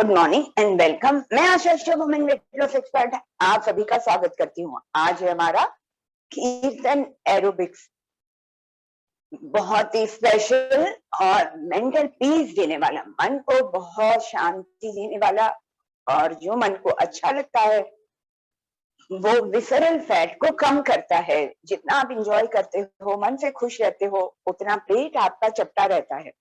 Good morning and welcome. मैं आशा women weight loss expert आप सभी का स्वागत करती हूँ। आज है हमारा कीर्तन एरोबिक्स, बहुत ही स्पेशल और मेंटल पीस देने वाला, मन को बहुत शांति देने वाला, और जो मन को अच्छा लगता है वो विसरल फैट को कम करता है। जितना आप इंजॉय करते हो, मन से खुश रहते हो, उतना पेट आपका चपटा रहता है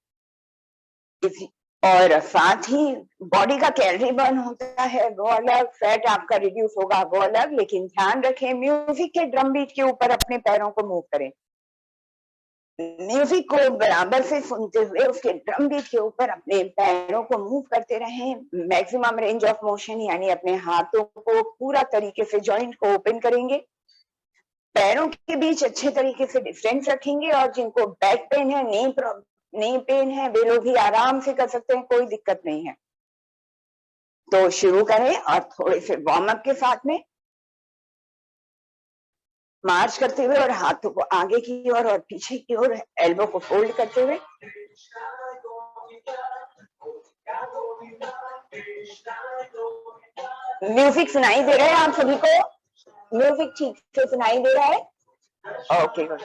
और साथ ही बॉडी का कैलोरी बर्न होता है वो अलग, फैट आपका रिड्यूस होगा वो अलग। लेकिन ध्यान रखें, म्यूजिक के ड्रम बीट के ऊपर अपने पैरों को मूव करें। म्यूजिक को बराबर से सुनते हुए उसके ड्रम बीट के ऊपर अपने पैरों को मूव करते रहें। मैक्सिमम रेंज ऑफ मोशन, यानी अपने हाथों को पूरा तरीके से जॉइंट को ओपन करेंगे, पैरों के बीच अच्छे तरीके से डिस्टेंस रखेंगे। और जिनको बैक पेन है, नी पेन है, वे लोग भी आराम से कर सकते हैं, कोई दिक्कत नहीं है। तो शुरू करें और थोड़े से वार्म अप के साथ में मार्च करते हुए और हाथों को आगे की ओर और पीछे की ओर, एल्बो को फोल्ड करते हुए। म्यूजिक सुनाई दे रहा है आप सभी को? म्यूजिक ठीक से सुनाई दे रहा है? Okay, good.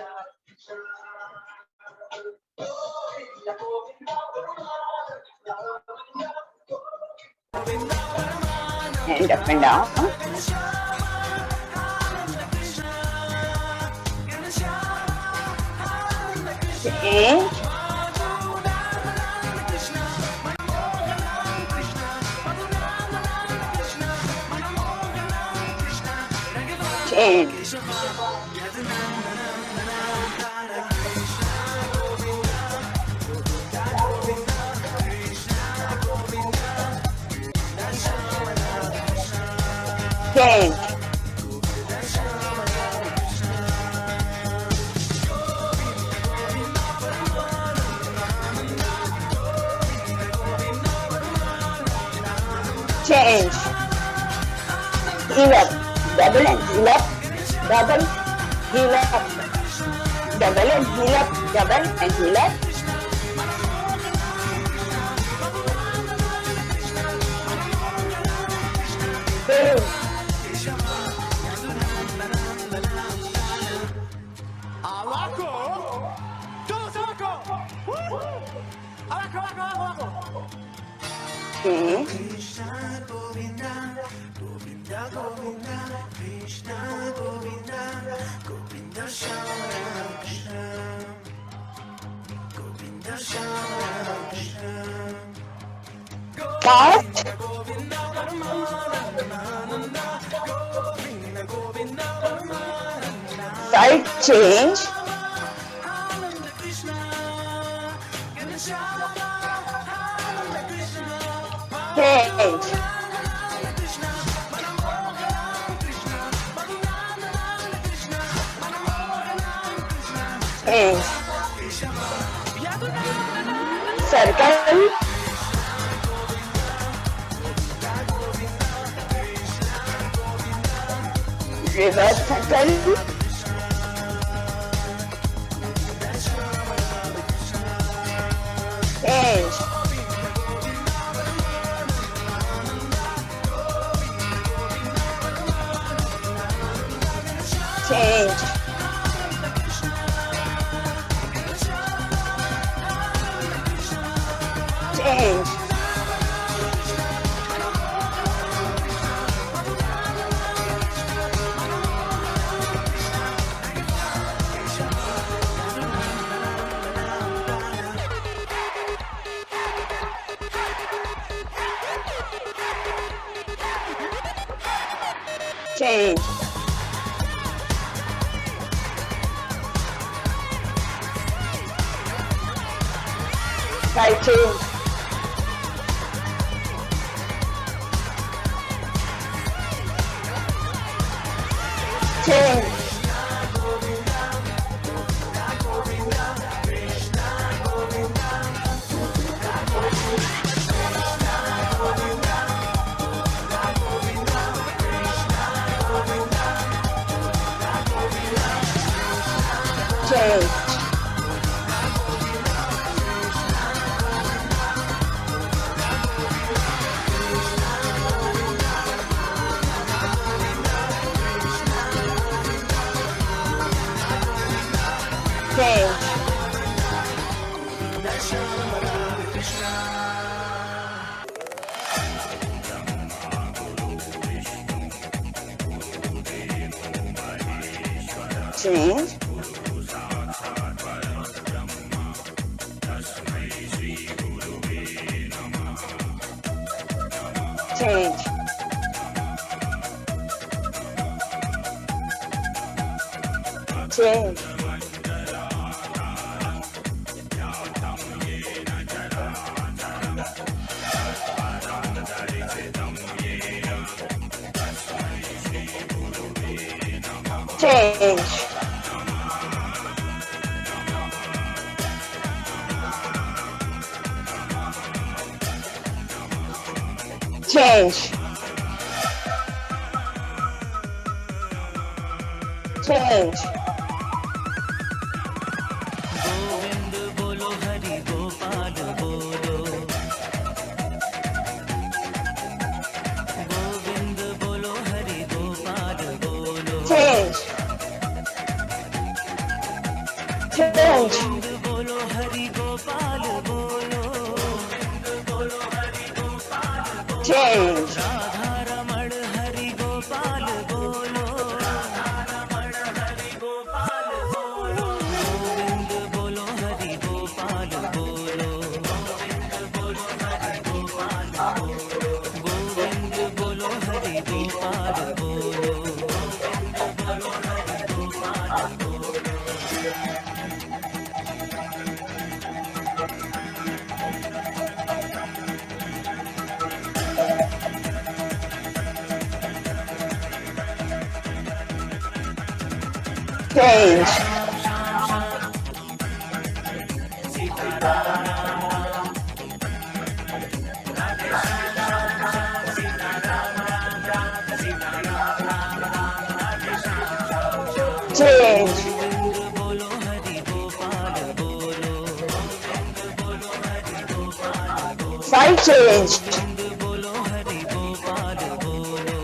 And up and down. Change. Change. Change. Change. Heel up. Double and heel up. Double. Heel up. Double and heel up. Double and heel up. Change. Fast. Side change. Change. Change. Circle. Reverse circle. Change. Change. Change. Change. Side change. Change. Change. change, change, change, change, change, change, Govind बोलो हरि गोपाल बोलो, गोविंद बोलो हरि गोपाल बोलो, change, change, Govind बोलो हरि गोपाल बोलो, change, Radha Raman Hari Gopal बोलो, गोविंद बोलो हरि गोपाल बोलो, गोविंद बोलो हरि गोपाल बोलो, change, change, बोलो हरि गोपाल बोलो, side change, बोलो हरि गोपाल बोलो,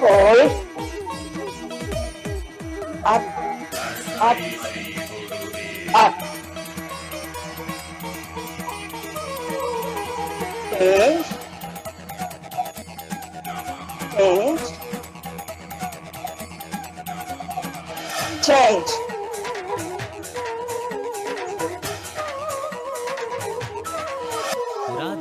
hold, up, up, up, change, change, change,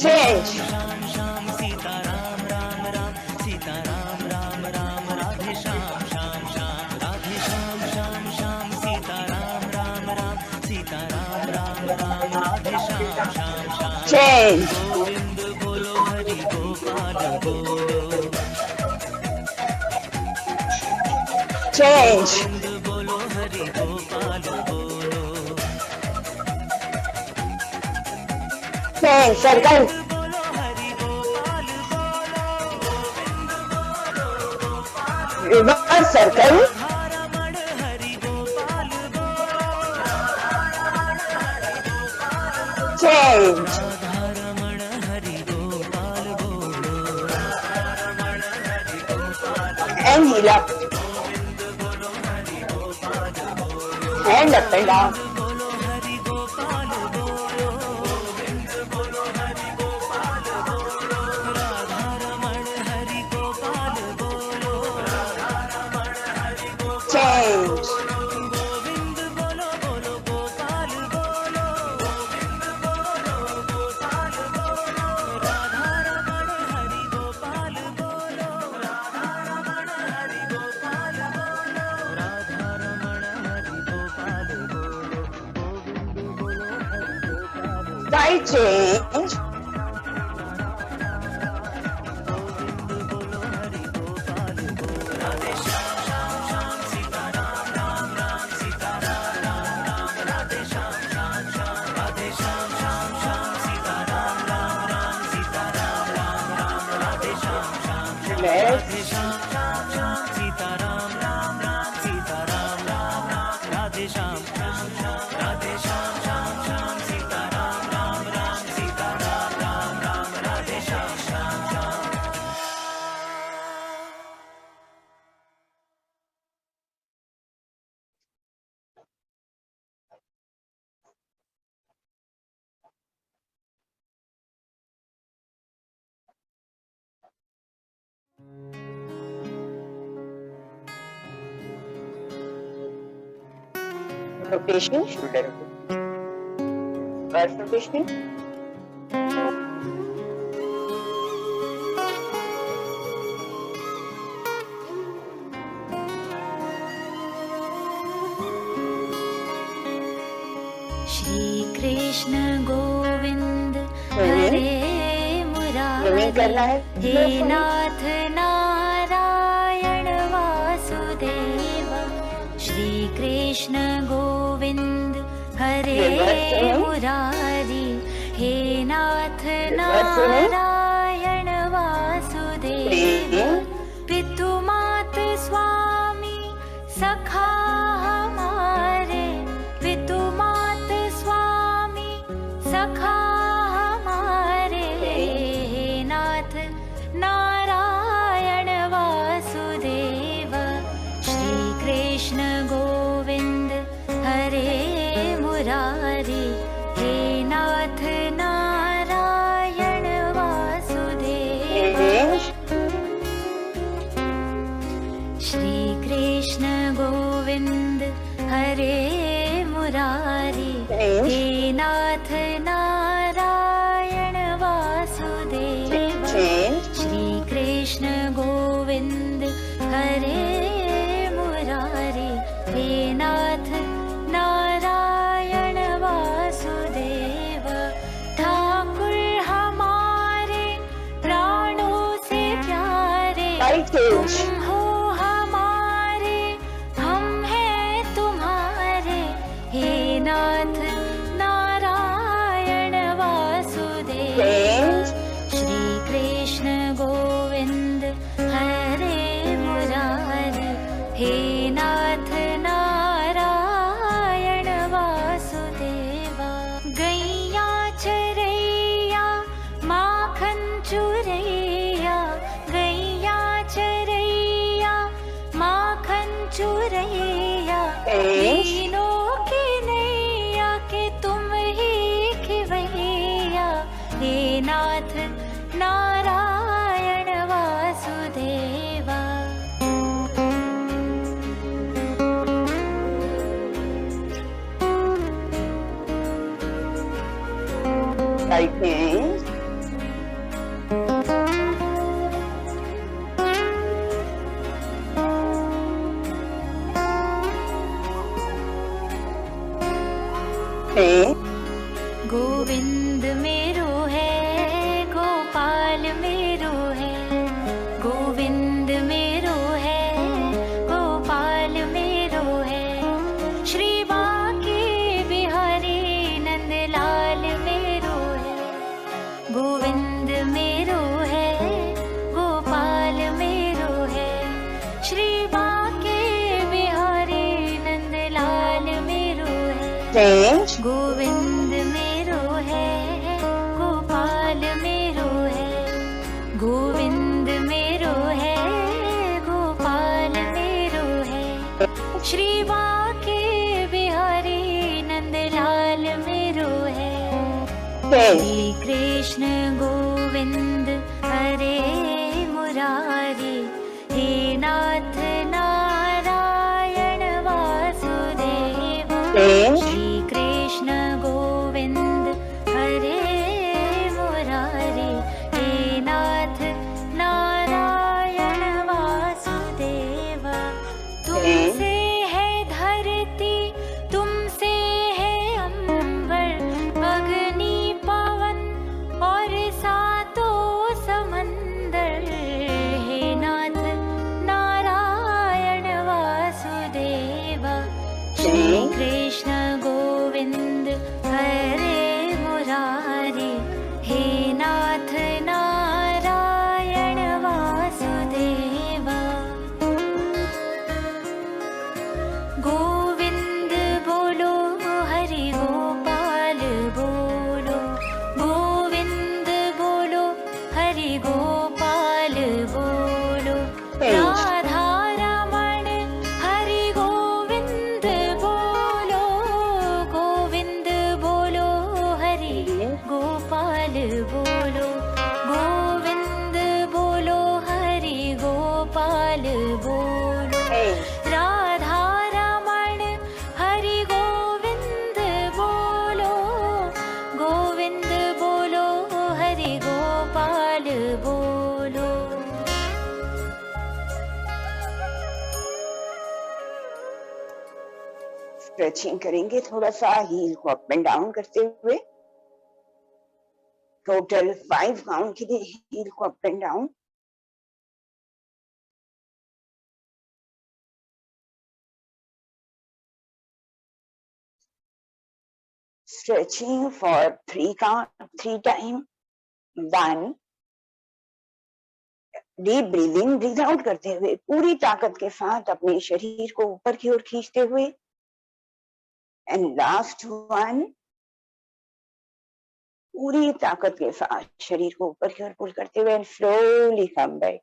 change, Shyam Shyam Sita Ram Ram Ram, Sita Ram Ram Ram, Radhe Shyam Shyam Shyam, Radhe Shyam Shyam Shyam, Sita Ram Ram Ram, Sita Ram Ram Ram, Radhe Shyam Shyam Shyam, change, Govind बोलो हरि गोपाल बोलो, change, गोविंद बोलो हरि गोपाल बोलो, change, circle, बोलो हरि गोपाल बोलो, reverse circle, रमण हरि गोपाल बोलो, change, राधा रमण हरि गोपाल बोलो, and heel up, hand up and down, बोलो हरि गोपाल बोलो, राधा रमण हरि गोपाल बोलो, change, गोविंद बोलो बोलो गोपाल बोलो, राधा रमण हरि गोपाल बोलो, राधा रमण हरि गोपाल बोलो, side change, left, Sita Ram Ram Ram, Sita Ram Ram Ram, Radhe Shyam Shyam rotation, shoulder birth rotation. Shri Krishna Govind हरे मुरारी करना है हे नाथ नारायण वासुदेव। श्री कृष्ण गोविंद हरे मुरारी हे नाथ नारायण वासुदेव। पितु मात स्वामी सखा हमारे, पितु मात स्वामी सखा हमारे, हे नाथ नारायण वासुदेव। श्री कृष्ण गोविंद हरे मुरारी हे नाथ नारायण वासुदेव। श्री कृष्ण गोविंद हरे मुरारी हे नाथ नारायण वासुदेव। श्री कृष्ण गोविंद हरे मुरारी हे नाथ नारायण वासुदेव। ठाकुर हमारे प्राणों से प्यारे, तुम हो हमारे हम हैं तुम्हारे, हे नाथ नारायण वासुदेव। श्री कृष्ण गोविंद हरे मुरारी हे नाथ नारायण वासुदेव। गैया चरैया माखन चुरैया, गैया चरैया माखन चुरैया, तीनों की नैया के तुम ही खिवैया, हे नाथ नारायण वासुदेवा। Right hands. गोविंद मेरो है गोपाल मेरो है, गोविंद मेरो है गोपाल मेरो है। श्री बांके बिहारी नंदलाल मेरो है, गोविंद मेरो है गोपाल मेरो है। श्री बांके बिहारी नंदलाल मेरो है, गोविंद मेरो है गोपाल मेरो है, गोविंद मेरो है गोपाल मेरो है। श्री बांके बिहारी नंदलाल मेरो है। श्री कृष्ण गोविंद हरे मुरारी हे नाथ नारायण वासुदेव। श्री कृष्ण गोविंद हरे मुरारी हे नाथ नारायण वासुदेव। तुमसे है धरती तुमसे है अंबर, अग्नि पवन और सातों समंदर, हे नाथ नारायण वासुदेव। श्री कृष्ण गोविंद हरे मुरारी हे नाथ नारायण वासुदेव। गोविंद बोलो हरि गोपाल बोलो, गोविंद बोलो हरि गोपाल बोलो। राधा रमण हरि गोविंद बोलो, गोविंद बोलो हरि गोपाल बोलो, गोविंद बोलो हरि गोपाल बोलो। राधा रमण हरि गोविंद स्ट्रेचिंग करेंगे थोड़ा सा, हील को अप एंड डाउन करते हुए। टोटल 5 काउंट के लिए हील को up and down. Stretching for 3 count, 3 time. 1, deep breathing, breathe out करते हुए पूरी ताकत के साथ अपने शरीर को ऊपर की ओर खींचते हुए। एंड लास्ट 1, पूरी ताकत के साथ शरीर को ऊपर की ओर पुल करते हुए and slowly come back.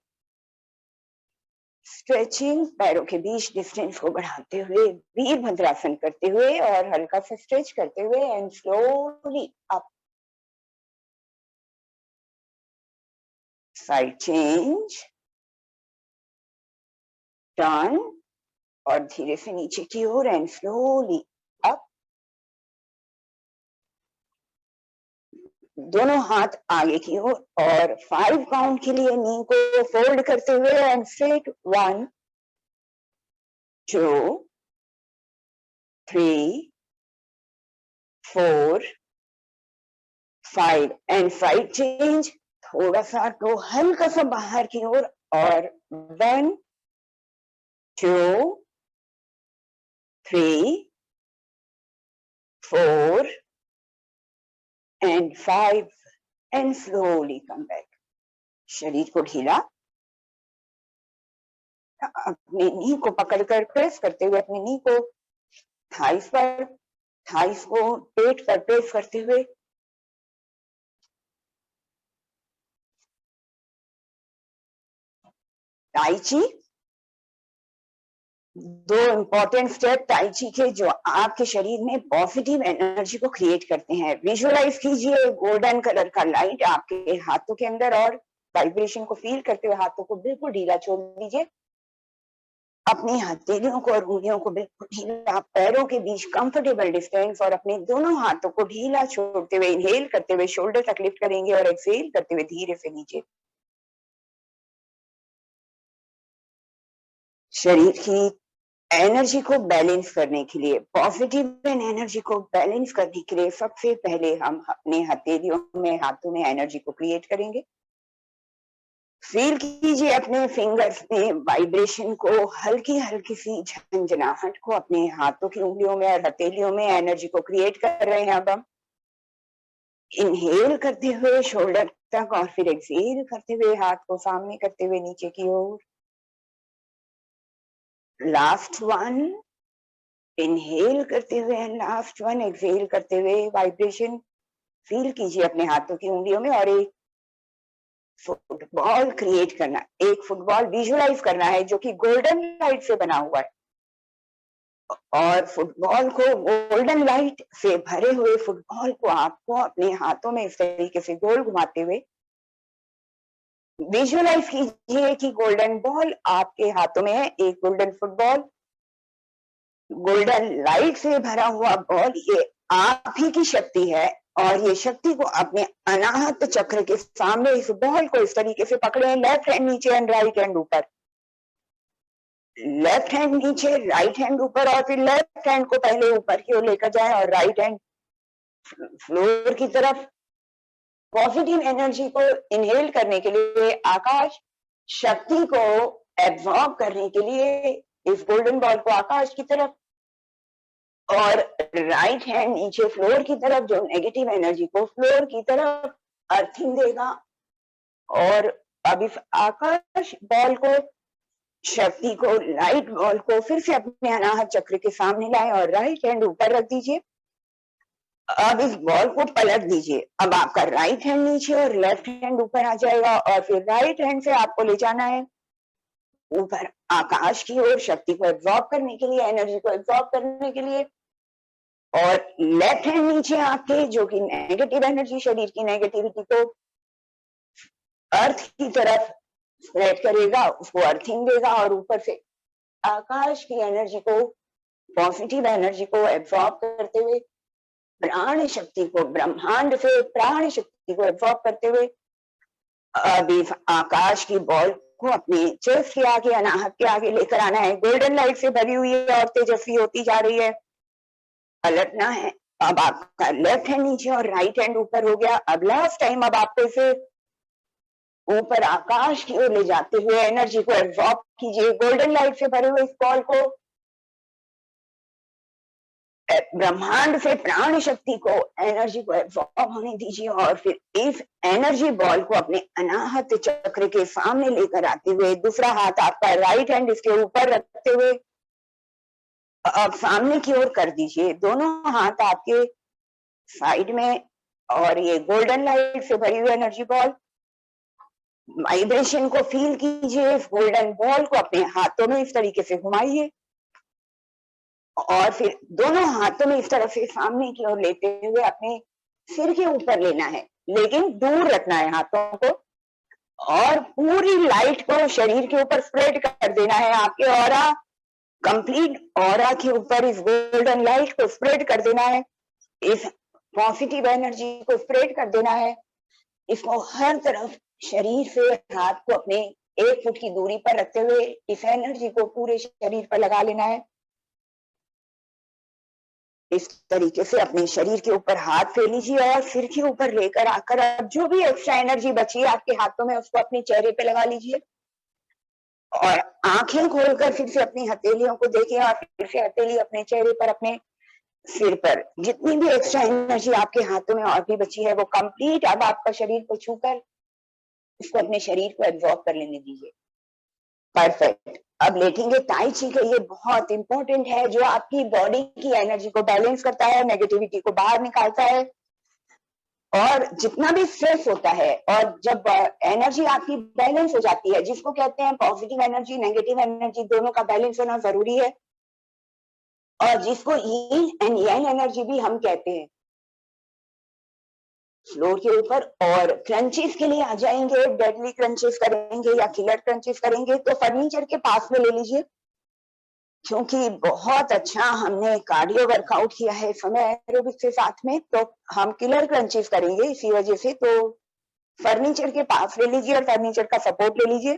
Stretching, पैरों के बीच डिस्टेंस को बढ़ाते हुए, वीरभद्रासन करते हुए और हल्का सा स्ट्रेच करते हुए and slowly up. Side change, turn और धीरे से नीचे की ओर एंड स्लोली अप। दोनों हाथ आगे की ओर और 5 काउंट के लिए नी को फोल्ड करते हुए and straight. 1, 2, 3, 4, 5 and side change. थोड़ा सा टो हल्का सा बाहर की ओर और 1, 2, 3, 4 and 5 and slowly come back. शरीर को ढीला, अपने नी को पकड़कर प्रेस करते हुए अपने नी को थाइस पर, थाइस को पेट पर प्रेस करते हुए। टाई ची, 2 इंपॉर्टेंट स्टेप टाई ची के जो आपके शरीर में पॉजिटिव एनर्जी को क्रिएट करते हैं। विजुअलाइज कीजिए गोल्डन कलर का लाइट आपके हाथों के अंदर और वाइब्रेशन को फील करते हुए हाथों को बिल्कुल ढीला छोड़ दीजिए। अपनी हथेलियों को और उंगलियों को बिल्कुल ढीला, पैरों के बीच कंफर्टेबल डिस्टेंस और अपने दोनों हाथों को ढीला छोड़ते हुए इनहेल करते हुए शोल्डर तक लिफ्ट करेंगे और एक्सहेल करते हुए धीरे से नीचे। शरीर की एनर्जी को बैलेंस करने के लिए, पॉजिटिव एनर्जी को बैलेंस करने के लिए सबसे पहले हम अपने हथेलियों में, हाथों में एनर्जी को क्रिएट करेंगे। फील कीजिए अपने फिंगर्स में वाइब्रेशन को, हल्की हल्की सी झंझनाहट को अपने हाथों की उंगलियों में और हथेलियों में एनर्जी को क्रिएट कर रहे हैं। अब हम इनहेल करते हुए शोल्डर तक और फिर एक्सहेल करते हुए हाथ को सामने करते हुए नीचे की ओर। लास्ट 1, इनहेल करते हुए एंड लास्ट 1 एक्सहेल करते हुए वाइब्रेशन फील कीजिए अपने हाथों की उंगलियों में। और एक फुटबॉल क्रिएट करना, एक फुटबॉल विजुअलाइज करना है जो कि गोल्डन लाइट से बना हुआ है। और फुटबॉल को, गोल्डन लाइट से भरे हुए फुटबॉल को आपको अपने हाथों में इस तरीके से गोल घुमाते हुए विजुअलाइज कीजिए कि गोल्डन बॉल आपके हाथों में है। एक गोल्डन फुटबॉल, गोल्डन लाइट से भरा हुआ बॉल, ये आप ही की शक्ति है। और ये शक्ति को अपने अनाहत चक्र के सामने इस बॉल को इस तरीके से पकड़े, लेफ्ट हैंड नीचे एंड राइट हैंड ऊपर, लेफ्ट हैंड नीचे राइट हैंड ऊपर, और फिर लेफ्ट हैंड को पहले ऊपर की ओर लेकर जाए और राइट हैंड फ्लोर की तरफ। पॉजिटिव एनर्जी को इनहेल करने के लिए, आकाश शक्ति को एब्जॉर्ब करने के लिए इस गोल्डन बॉल को आकाश की तरफ, और राइट हैंड नीचे फ्लोर की तरफ, जो नेगेटिव एनर्जी को फ्लोर की तरफ अर्थिंग देगा। और अब इस आकाश बॉल को, शक्ति को, लाइट बॉल को फिर से अपने अनाहत चक्र के सामने लाए और राइट हैंड ऊपर रख दीजिए। अब इस बॉल को पलट दीजिए। अब आपका राइट हैंड नीचे और लेफ्ट हैंड ऊपर आ जाएगा और फिर राइट हैंड से आपको ले जाना है ऊपर आकाश की ओर, शक्ति को एब्जॉर्ब करने के लिए, एनर्जी को एब्जॉर्ब करने के लिए। और लेफ्ट हैंड नीचे आपके, जो कि नेगेटिव एनर्जी, शरीर की नेगेटिविटी को अर्थ की तरफ स्प्रेड करेगा, उसको अर्थिंग देगा और ऊपर से आकाश की एनर्जी को, पॉजिटिव एनर्जी को एब्जॉर्ब करते हुए, प्राण शक्ति को, ब्रह्मांड से प्राण शक्ति को एब्जॉर्ब करते हुए अभी आकाश की बॉल को अपने चेस्ट के आगे, अनाहत के आगे लेकर आना है। गोल्डन लाइट से भरी हुई है और तेजस्वी होती जा रही है। पलटना है। अब आपका लेफ्ट हैंड नीचे और राइट हैंड ऊपर हो गया। अब लास्ट टाइम अब आपको इसे ऊपर आकाश की ओर ले जाते हुए एनर्जी को एब्जॉर्ब कीजिए। गोल्डन लाइट से भरे हुए इस बॉल को ब्रह्मांड से प्राण शक्ति को एनर्जी को एब्जॉर्ब होने दीजिए और फिर इस एनर्जी बॉल को अपने अनाहत चक्र के सामने लेकर आते हुए दूसरा हाथ आपका राइट हैंड इसके ऊपर रखते हुए अब सामने की ओर कर दीजिए। दोनों हाथ आपके साइड में और ये गोल्डन लाइट से भरी हुई एनर्जी बॉल वाइब्रेशन को फील कीजिए। इस गोल्डन बॉल को अपने हाथों में इस तरीके से घुमाइए और फिर दोनों हाथों में इस तरह से सामने की ओर लेते हुए अपने सिर के ऊपर लेना है, लेकिन दूर रखना है हाथों को और पूरी लाइट को शरीर के ऊपर स्प्रेड कर देना है। आपके ऑरा, कंप्लीट ऑरा के ऊपर इस गोल्डन लाइट को स्प्रेड कर देना है, इस पॉजिटिव एनर्जी को स्प्रेड कर देना है। इसको हर तरफ शरीर से हाथ को अपने 1 फुट की दूरी पर रखते हुए इस एनर्जी को पूरे शरीर पर लगा लेना है। इस तरीके से अपने शरीर के ऊपर हाथ फेर लीजिए और सिर के ऊपर लेकर आकर अब जो भी एक्स्ट्रा एनर्जी बची है आपके हाथों में उसको अपने चेहरे पे लगा लीजिए और आंखें खोलकर फिर से अपनी हथेलियों को देखिए और फिर से हथेली अपने चेहरे पर, अपने सिर पर जितनी भी एक्स्ट्रा एनर्जी आपके हाथों में और भी बची है वो कंप्लीट अब आपका शरीर को छूकर इसको अपने शरीर को एब्जॉर्ब कर लेने दीजिए। परफेक्ट। अब लेटेंगे। ताई ची का ये बहुत इंपॉर्टेंट है जो आपकी बॉडी की एनर्जी को बैलेंस करता है, नेगेटिविटी को बाहर निकालता है और जितना भी स्ट्रेस होता है और जब एनर्जी आपकी बैलेंस हो जाती है, जिसको कहते हैं पॉजिटिव एनर्जी, नेगेटिव एनर्जी दोनों का बैलेंस होना जरूरी है और जिसको यीन एंड यांग एनर्जी भी हम कहते हैं। फ्लोर के ऊपर और क्रंचेस के लिए आ जाएंगे। डेडली क्रंचेस करेंगे या किलर क्रंचेस करेंगे तो फर्नीचर के पास में ले लीजिए, क्योंकि बहुत अच्छा हमने कार्डियो वर्कआउट किया है समय एरोबिक्स के साथ में, तो हम किलर क्रंचेस करेंगे इसी वजह से। तो फर्नीचर के पास ले लीजिए और फर्नीचर का सपोर्ट ले लीजिए।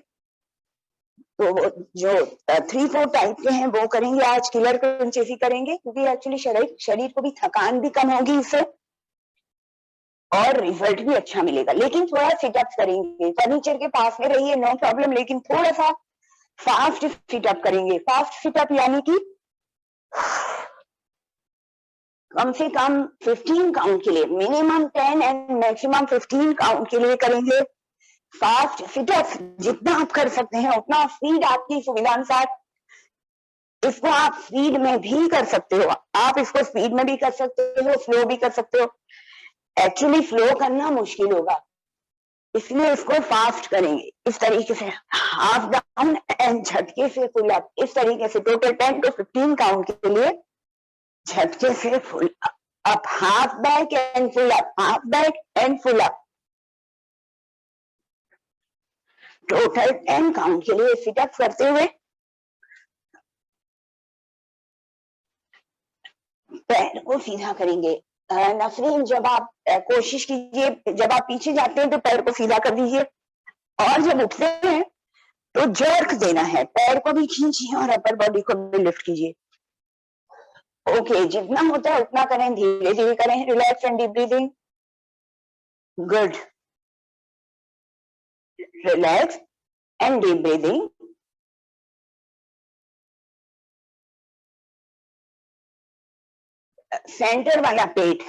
तो वो जो 3-4 टाइप के हैं वो करेंगे आज, किलर क्रंचेस ही करेंगे क्योंकि एक्चुअली शरीर को भी थकान भी कम होगी इससे और रिजल्ट भी अच्छा मिलेगा। लेकिन थोड़ा सिटअप्स करेंगे, फर्नीचर के पास में रहिए नो प्रॉब्लम, लेकिन थोड़ा सा फास्ट सिटअप करेंगे। फास्ट सिटअप यानी कि कम से कम 15 काउंट के लिए, मिनिमम 10 एंड मैक्सिमम 15 काउंट के लिए करेंगे फास्ट सिटअप्स। जितना आप कर सकते हैं उतना, स्पीड आपकी सुविधा अनुसार। इसको आप स्पीड में भी कर सकते हो, आप इसको स्पीड में भी कर सकते हो, स्लो भी कर सकते हो। एक्चुअली फ्लो करना मुश्किल होगा इसलिए इसको फास्ट करेंगे इस तरीके से, हाफ डाउन एंड झटके से फुल अप। इस तरीके से टोटल 10 to 15 काउंट के लिए झटके से full up, half back and full up, half back and full up. Total 10 count के लिए सिटअप करते हुए पैर को सीधा करेंगे। नफरीन, जब आप कोशिश कीजिए, जब आप पीछे जाते हैं तो पैर को सीधा कर दीजिए और जब उठते हैं तो जर्क देना है, पैर को भी खींचिए और अपर बॉडी को भी लिफ्ट कीजिए। ओके, जितना होता है उतना करें, धीरे धीरे करें। Relax and deep breathing. Good. Relax and deep breathing. Centre वाला पेट,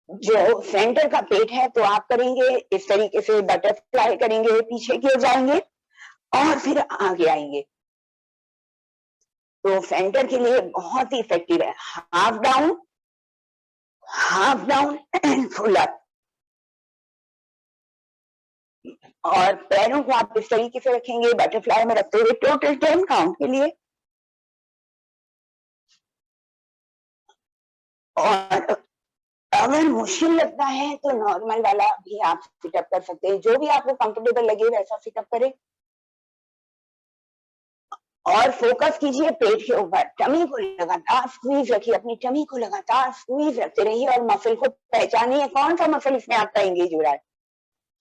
जो सेंटर का पेट है तो आप करेंगे इस तरीके से, बटरफ्लाई करेंगे, पीछे की ओर जाएंगे और फिर आगे आएंगे। तो सेंटर के लिए बहुत ही इफेक्टिव है। Half down and full up. और पैरों को आप इस तरीके से रखेंगे बटरफ्लाई में रखते हुए टोटल 10 काउंट के लिए। और अगर मुश्किल लगता है तो नॉर्मल वाला भी आप सिटअप कर सकते हैं, जो भी आपको कंफर्टेबल लगे वैसा सिटअप करें। और फोकस कीजिए पेट के ऊपर, टमी को लगातार स्क्वीज रखिए, अपनी टमी को लगातार स्क्वीज रखते रहिए और मसल को पहचानिए कौन सा मसल इसमें आपका एंगेज हो रहा है।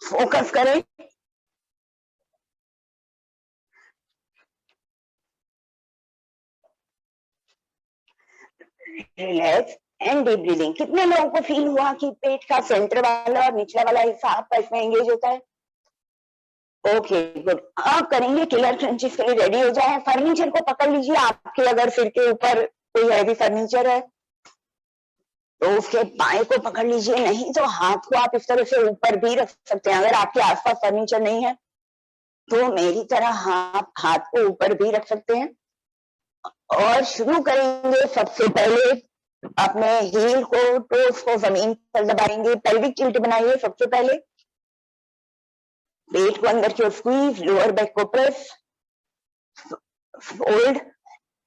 फोकस करें। Relax and deep breathing. कितने लोगों को फील हुआ कि पेट का सेंटर वाला और निचला वाला हिस्सा आपका इसमें एंगेज होता है? Okay good. आप करेंगे किलर क्रंचेस के लिए रेडी हो जाए। फर्नीचर को पकड़ लीजिए, आपके अगर सिर के ऊपर कोई हैवी फर्नीचर है तो उसके पाए को पकड़ लीजिए, नहीं तो हाथ को आप इस तरह से ऊपर भी रख सकते हैं। अगर आपके आसपास फर्नीचर नहीं है तो मेरी तरह आप हाथ को ऊपर भी रख सकते हैं। और शुरू करेंगे सबसे पहले अपने हील को, टोस को जमीन पर दबाएंगे। पेल्विक टिल्ट बनाइए सबसे पहले। पेट को अंदर की ओर स्क्वीज, लोअर बैक को प्रेस, फोल्ड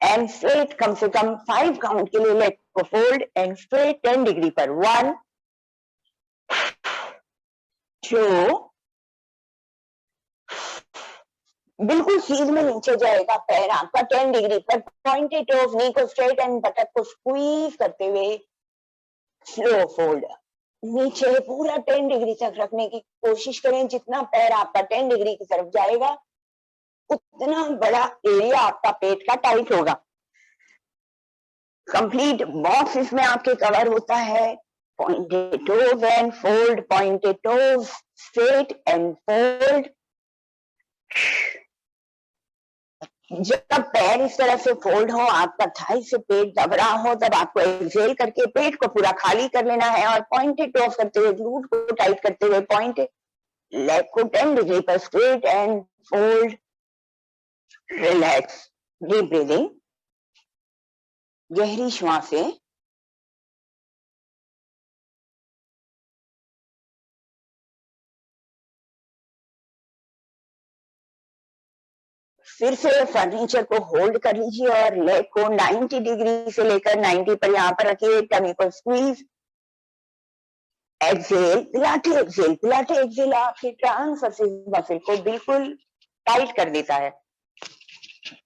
एंड स्ट्रेट। कम से कम 5 काउंट के लिए लेग को फोल्ड एंड स्ट्रेट 10 डिग्री पर। 1 2, बिल्कुल सीध में नीचे जाएगा पैर आपका 10 डिग्री पर। पॉइंटेड टोज, नी को स्ट्रेट एंड बटक को स्क्वीज करते हुए स्लो फोल्ड। नीचे पूरा 10 डिग्री तक रखने की कोशिश करें। जितना पैर आपका 10 डिग्री की तरफ जाएगा उतना बड़ा एरिया आपका पेट का टाइट होगा। कंप्लीट बॉक्स इसमें आपके कवर होता है। Pointed toes and fold, pointed toes straight and fold. जब पैर इस तरह से फोल्ड हो, आपका थाई से पेट दब रहा हो, तब आपको एक्सहेल करके पेट को पूरा खाली कर लेना है और पॉइंटेड टोज करते हुए, ग्लूट को टाइट करते हुए, पॉइंटेड लेग को 10 डिग्री पर straight and fold. Relax, deep breathing, गहरी श्वासें। फिर से फर्नीचर को होल्ड कर लीजिए और लेग को 90 डिग्री से लेकर 90 पर यहाँ पर रखिए। टमी को squeeze, exhale, pilates exhale. Pilates exhale आपके ट्रांसवर्सिस मसल को बिल्कुल टाइट कर देता है।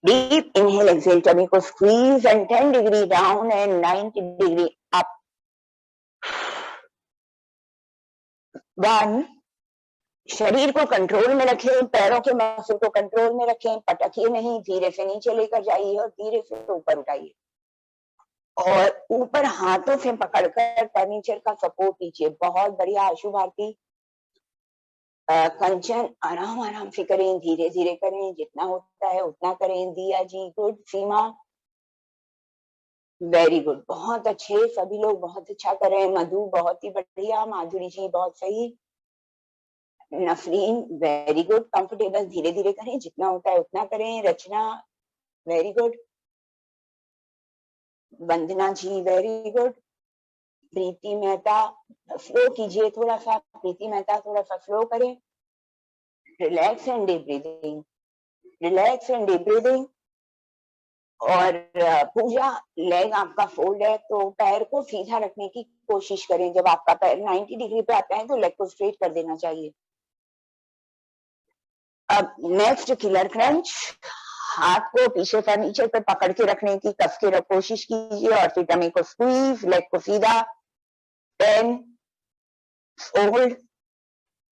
डीप इनहेल, एक्सेल, टमी को squeeze and 10 degree down and 90 degree up. 1, शरीर को कंट्रोल में रखें, पैरों के मसल को कंट्रोल में रखें, पटकिए नहीं, धीरे से नीचे लेकर जाइए और धीरे से ऊपर उठाइए और ऊपर हाथों से पकड़कर फर्नीचर का सपोर्ट लीजिए। बहुत बढ़िया आशु भारती। कंचन, आराम आराम से करें, धीरे धीरे करें, जितना होता है उतना करें। दिया जी गुड। सीमा वेरी गुड, बहुत अच्छे, सभी लोग बहुत अच्छा कर रहे हैं। मधु बहुत ही बढ़िया। माधुरी जी बहुत सही। नफरीन वेरी गुड। कंफर्टेबल, धीरे धीरे करें, जितना होता है उतना करें। रचना वेरी गुड। वंदना जी वेरी गुड। प्रीति मेहता स्लो कीजिए थोड़ा सा। प्रीति मेहता थोड़ा सा स्लो करें। Relax and deep breathing, relax and deep breathing. और पूजा, लेग आपका फोल्ड है तो पैर को सीधा रखने की कोशिश करें। जब आपका पैर 90 डिग्री पे आता है तो लेग को स्ट्रेट कर देना चाहिए। अब नेक्स्ट किलर क्रंच। हाथ को पीछे फर्नीचर पे पकड़ के रखने की कस के कोशिश कीजिए और फिर टमी को स्क्वीज, लेग को सीधा 10 फोल्ड।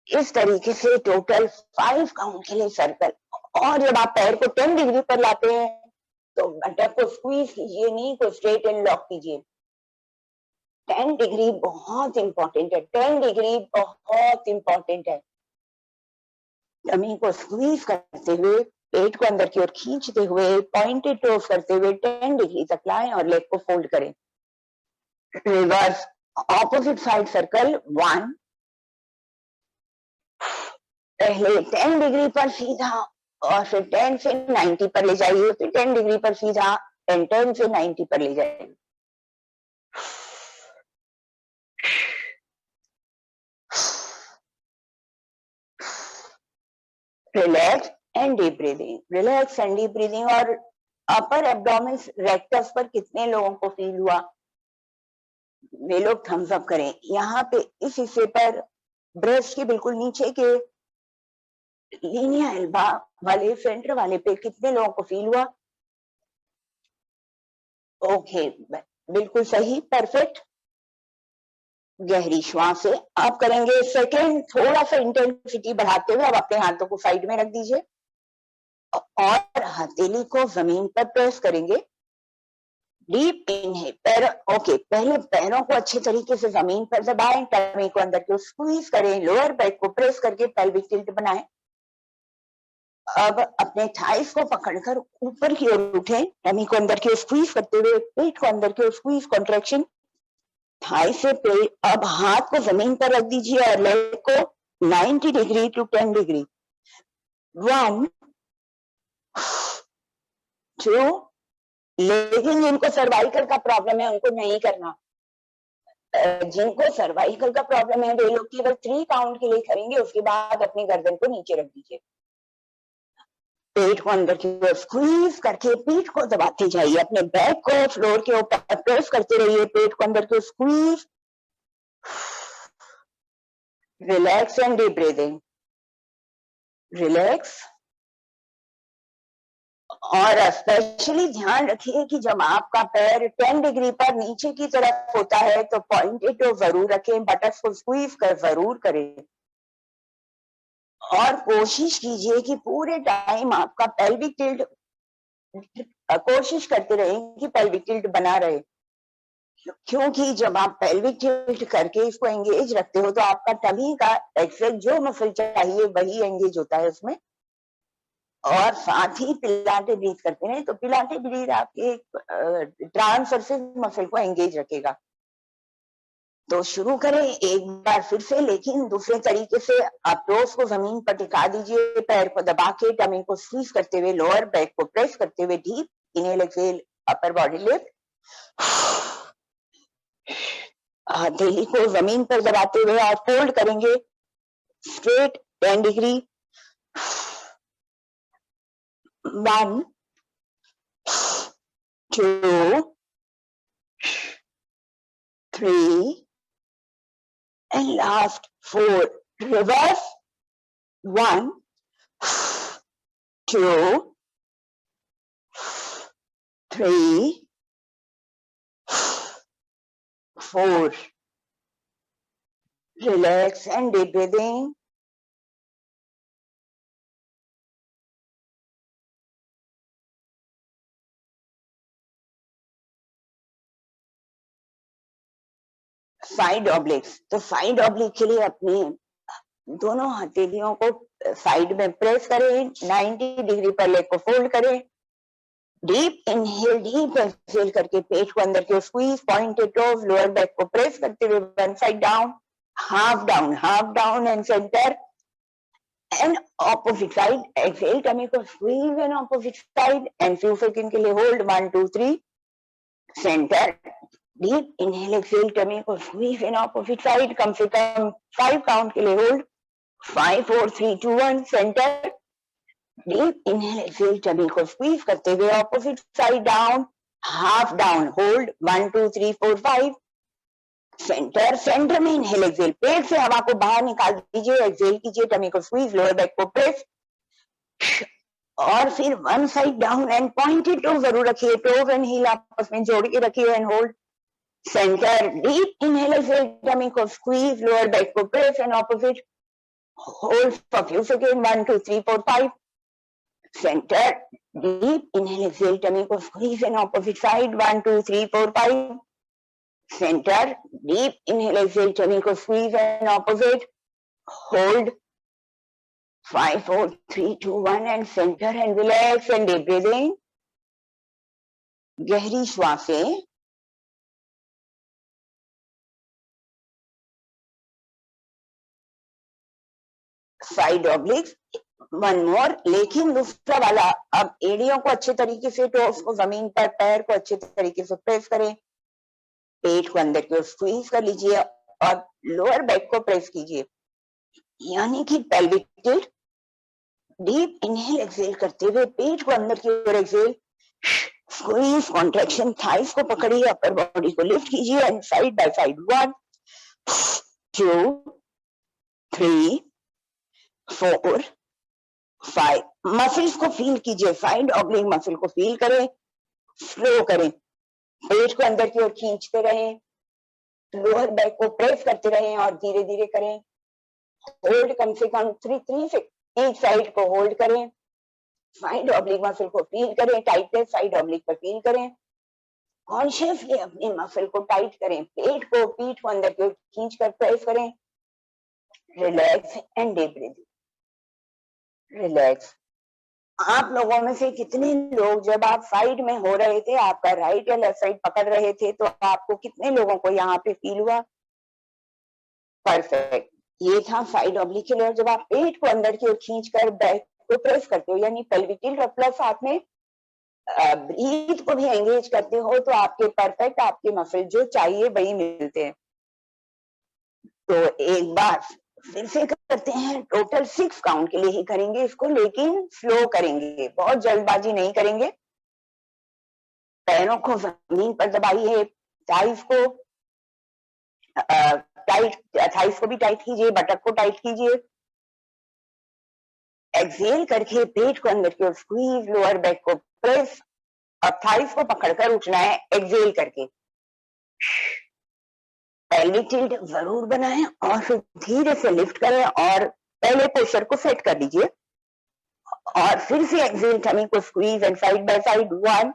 इस तरीके से टोटल 5 काउंट के लिए सर्कल। और जब आप पैर को 10 डिग्री पर लाते हैं तो बटक को स्क्वीज कीजिए, नी को स्ट्रेट एंड लॉक कीजिए। 10 डिग्री बहुत इंपॉर्टेंट है, 10 डिग्री बहुत इंपॉर्टेंट है। टमी को स्क्वीज करते हुए, पेट को अंदर की ओर खींचते हुए, पॉइंटेड टोस करते हुए 10 डिग्री तक लाएं और लेग को फोल्ड करें। Reverse opposite side circle. 1, पहले 10 डिग्री पर सीधा और फिर 10 से 90 पर ले जाइए, फिर 10 डिग्री पर सीधा एंड 10 से 90 पर ले जाइए। Relax and deep breathing, relax and deep breathing. और अपर एब्डोमेन रेक्टस पर कितने लोगों को फील हुआ? वे लोग थम्स अप करें। यहाँ पे इस हिस्से पर ब्रेस्ट के बिल्कुल नीचे के लीनिया एल्बा वाले सेंटर वाले पे कितने लोगों को फील हुआ? ओके, बिल्कुल सही, परफेक्ट। गहरी श्वास से आप करेंगे सेकेंड, थोड़ा सा इंटेंसिटी बढ़ाते हुए अब अपने हाथों को साइड में रख दीजिए और हथेली को जमीन पर प्रेस करेंगे। डीप इनहेल, पैरों, ओके, पहले पैरों को अच्छे तरीके से जमीन पर दबाएं, टमी को अंदर की ओर स्क्वीज करें, लोअर बैक को प्रेस करके पेल्विक टिल्ट बनाएं। अब अपने थाइस को पकड़कर ऊपर की ओर उठें, टमी को अंदर की ओर स्क्वीज करते हुए, पेट को अंदर की ओर स्क्वीज, कॉन्ट्रैक्शन, थाई से पेट। अब हाथ को जमीन पर रख दीजिए और लेग को 90 डिग्री टू 10 डिग्री। 1 2, लेकिन जिनको सर्वाइकल का प्रॉब्लम है उनको नहीं करना। जिनको सर्वाइकल का प्रॉब्लम है वे लोग केवल 3 काउंट के लिए करेंगे, उसके बाद अपनी गर्दन को नीचे रख दीजिए, पेट को अंदर की ओर स्क्वीज करके पीठ को दबाते जाइए, अपने बैक को फ्लोर के ऊपर प्रेस करते रहिए, पेट को अंदर की ओर squeeze, relax and deep breathing, relax. और स्पेशली ध्यान रखिए कि जब आपका पैर 10 डिग्री पर नीचे की तरफ होता है तो पॉइंटेड टो जरूर रखें, बटक्स को स्क्वीज कर जरूर करें और कोशिश कीजिए कि पूरे टाइम आपका पेल्विक टिल्ट, कोशिश करते रहें कि पेल्विक टिल्ट बना रहे, क्योंकि जब आप पेल्विक टिल्ट करके इसको एंगेज रखते हो तो आपका टमी का एक्सेस जो मसल चाहिए वही एंगेज होता है उसमें। और साथ ही पिलाटे ब्रीथ करते हैं तो पिलाटे ब्रीथ आपके ट्रांसवर्सल मसल को एंगेज रखेगा। तो शुरू करें एक बार फिर से, लेकिन दूसरे तरीके से आप टोस को जमीन पर टिका दीजिए, पैर को दबा के टमी को स्क्वीज करते हुए, लोअर बैक को प्रेस करते हुए, deep inhale exhale, upper body lift, हथेली को जमीन पर दबाते हुए और फोल्ड करेंगे straight 10 degree. 1 2 3 and last 4, reverse, 1 2 3 4, relax and deep breathing. Side obliques, तो साइड ऑब्लिक के लिए अपनी दोनों हथेलियों को साइड में प्रेस करें, 90 डिग्री पर लेग को फोल्ड करें, डीप इनहेल, डीप एक्सहेल करके पेट को अंदर की ओर squeeze, pointed toes, lower back को प्रेस करते हुए one side down, half down and center and opposite side, exhale tummy को squeeze and opposite side and few second के लिए hold, 1 2 3, center, deep inhale exhale tummy को squeeze in opposite side, कम से कम 5 काउंट के लिए hold, 5 4 3 2 1, center, deep inhale exhale tummy को स्क्वीज करते हुए opposite side down, half down, hold, 1 2 3 4 5, centre में इनहेल एक्सहेल, पेट से हवा को बाहर निकाल दीजिए, एक्सहेल कीजिए, टमी को स्क्वीज, लोअर बैक को प्रेस और फिर one side down and pointed to जरूर रखिए, टोज एंड हील आपस में जोड़ के रखिए and hold, center, deep inhale exhale tummy को स्क्वीज, लोअर बैक को press and opposite, hold for few second, 1 2 3 4 5, center, deep inhale exhale tummy को squeeze and opposite side, 1 2 3 4 5, center, deep inhale exhale tummy को squeeze and opposite, hold, 5 4 3 2 1 and center and relax and deep breathing, गहरी श्वासें, side ऑब्लिक्स, one more, लेकिन दूसरा वाला, अब एड़ियों को अच्छे तरीके से, टोस को जमीन पर, पैर को अच्छे तरीके से प्रेस करें, पेट को अंदर की ओर स्क्वीज कर लीजिए और लोअर बैक को प्रेस कीजिए, यानी कि pelvic tilt, deep inhale exhale करते हुए पेट को अंदर की ओर एक्सहेल, स्क्वीज, कॉन्ट्रैक्शन, थाइस को पकड़िए, अपर बॉडी को लिफ्ट कीजिए and side by side, 1 2 3 4 5, muscles को फील कीजिए, साइड ऑब्लिक मसल को फील करें, स्लो करें, पेट को अंदर की ओर खींचते रहें, लोअर बैक को प्रेस करते रहें और धीरे धीरे करें, होल्ड कम से कम 3 से एक साइड को होल्ड करें, साइड ऑब्लिक मसल को फील करें, टाइटनेस साइड ऑब्लिक पर फील करें, कॉन्शियसली अपने मसल को टाइट करें, पेट को, पीठ को अंदर की ओर खींच कर प्रेस करें, relax and deep breathing, relax. आप लोगों में से कितने लोग जब आप साइड में हो रहे थे, आपका राइट या लेफ्ट साइड पकड़ रहे थे, तो आपको कितने लोगों को यहाँ पे फील हुआ? परफेक्ट। ये था साइड ऑब्लिक्युलर। जब आप पेट को अंदर की ओर खींचकर बैक को प्रेस करते हो, यानी पेल्विक टिल्ट और प्लस साथ में ब्रीथ को भी एंगेज करते हो, तो आपके परफेक्ट आपके मसल जो चाहिए वही मिलते हैं। तो एक बार फिर से करते हैं, टोटल 6 काउंट के लिए ही करेंगे इसको, लेकिन स्लो करेंगे, बहुत जल्दबाजी नहीं करेंगे। पैरों को जमीन पर दबाइए, थाइस को टाइट, थाइस को भी टाइट कीजिए, बटक को टाइट कीजिए। एक्सेल करके पेट को अंदर की ओर स्क्वीज, लोअर बैक को प्रेस, अब थाइस को पकड़कर उठना है एक्सेल करके। पेल्विक टिल्ट जरूर बनाएं और फिर धीरे से लिफ्ट करें और पहले पोस्चर को सेट कर दीजिए और फिर से एक्सेल टमी को squeeze and side by side, 1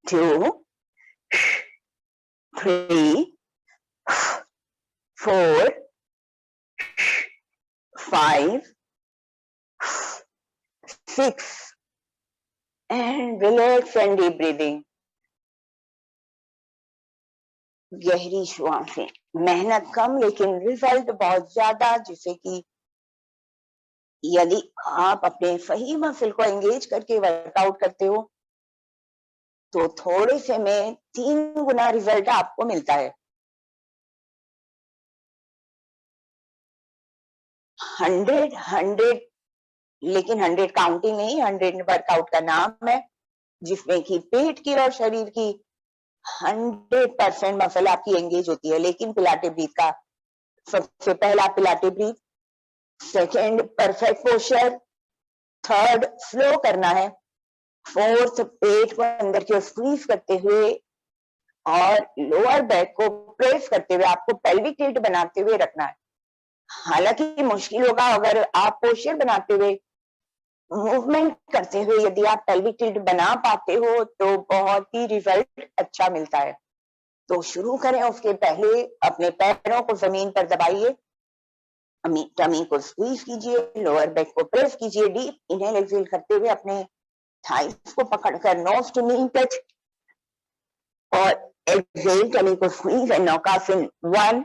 2 3 4 5 6 and relax and deep breathing. गहरी श्वासें, मेहनत कम लेकिन रिजल्ट बहुत ज्यादा, जिससे कि यदि आप अपने सही मसल को एंगेज करके वर्कआउट करते हो तो थोड़े से में 3 गुना रिजल्ट आपको मिलता है। 100 लेकिन 100 काउंटिंग नहीं, 100 वर्कआउट का नाम है, जिसमें कि पेट की और शरीर की 100% मसल आपकी एंगेज होती है। लेकिन पिलाटे ब्रीथ का सबसे पहला pilates breath, second perfect posture, third slow करना है, फोर्थ पेट को अंदर की ओर स्क्वीज करते हुए और लोअर बैक को प्रेस करते हुए आपको पेल्विक टिल्ट बनाते हुए रखना है। हालांकि मुश्किल होगा अगर आप पोस्चर बनाते हुए, मूवमेंट करते हुए यदि आप पेल्विक टिल्ट बना पाते हो तो बहुत ही रिजल्ट अच्छा मिलता है। तो शुरू करें, उसके पहले अपने पैरों को जमीन पर दबाइए, टमी को स्क्वीज कीजिए, लोअर बैक को प्रेस कीजिए, डीप इनहेल एक्सहेल करते हुए अपने थाइस को पकड़कर नोज टू नी टच और एक्सहेल टमी को स्क्वीज एंड नौकासन, 1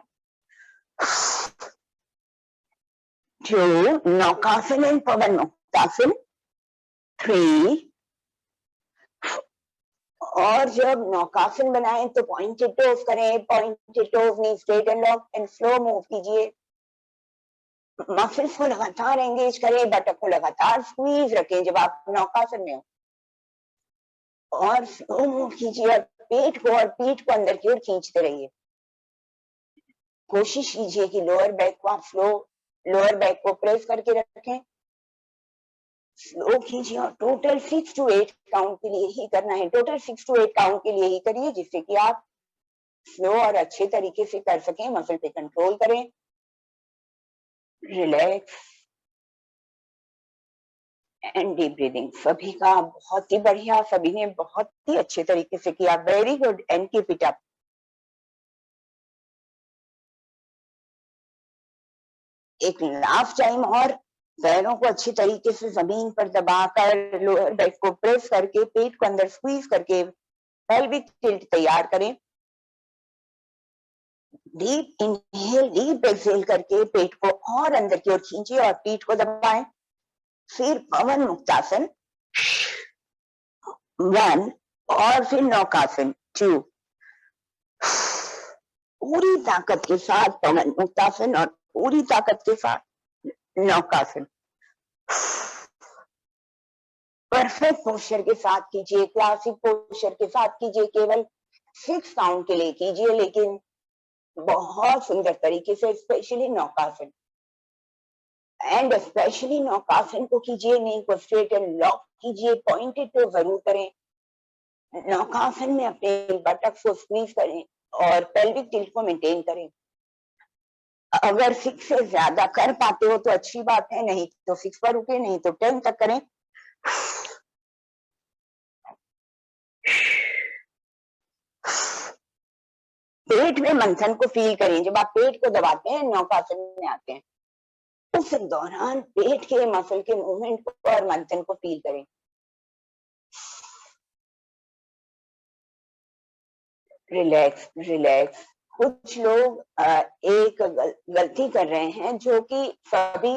2 नौकासन एंड पवन मुक्तासन, 3 और जब नौकासन बनाएं तो पॉइंटेड टोज करें, pointed toes knee straight and lock and slow move कीजिए। मसल्स को लगातार एंगेज करें, बटक को लगातार स्क्वीज रखें जब आप नौकासन में हो और स्लो मूव कीजिए और पेट को और पीठ को अंदर की ओर खींचते रहिए। कोशिश कीजिए कि लोअर बैक को आप स्लो, लोअर बैक को प्रेस करके रखें, स्लो कीजिए और टोटल 6 to 8 काउंट के लिए ही करना है। टोटल 6 to 8 काउंट के लिए ही करिए, जिससे कि आप स्लो और अच्छे तरीके से कर सकें, मसल पे कंट्रोल करें, रिलैक्स एंड डीप ब्रीदिंग। सभी का बहुत ही बढ़िया, सभी ने बहुत ही अच्छे तरीके से किया, very good and keep it up. एक लास्ट टाइम और पैरों को अच्छी तरीके से जमीन पर दबाकर लोअर बैक को प्रेस करके पेट को अंदर स्क्वीज करके पेल्विक टिल्ट तैयार करें। डीप इनहेल, डीप एक्सहेल करके पेट को और अंदर की ओर खींचिए और पीठ को दबाएं। फिर पवन मुक्तासन 1 और फिर नौकासन 2। पूरी ताकत के साथ पवन मुक्तासन और पूरी ताकत के साथ नौकासन। परफेक्ट पोस्चर के साथ कीजिए, क्लासिक पोस्चर के साथ कीजिए, केवल 6 काउंट के लिए कीजिए, लेकिन बहुत सुंदर तरीके से, स्पेशली नौकासन एंड स्पेशली नौकासन को कीजिए, नी को स्ट्रेट एंड लॉक कीजिए, पॉइंटेड तो जरूर करें। नौकासन में अपने बटक को स्क्वीज करें और पेल्विक टिल्ट को मेंटेन करें। अगर 6 से ज्यादा कर पाते हो तो अच्छी बात है, नहीं तो 6 पर रुके, नहीं तो 10 तक करें। पेट में मंथन को फील करें। जब आप पेट को दबाते हैं, नौकासन में आते हैं, उस दौरान पेट के मसल के मूवमेंट को और मंथन को फील करें। Relax relax. कुछ लोग एक गलती कर रहे हैं, जो कि सभी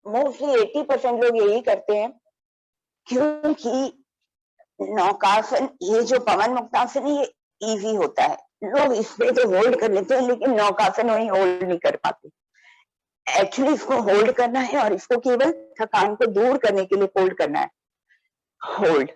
मोस्टली 80% लोग यही करते हैं, क्योंकि नौकासन, ये जो पवन मुक्तासन है, ये इजी होता है, लोग इसमें तो होल्ड कर लेते हैं, लेकिन नौकासन वही होल्ड नहीं कर पाते। एक्चुअली इसको होल्ड करना है और इसको केवल थकान को दूर करने के लिए होल्ड करना है। होल्ड,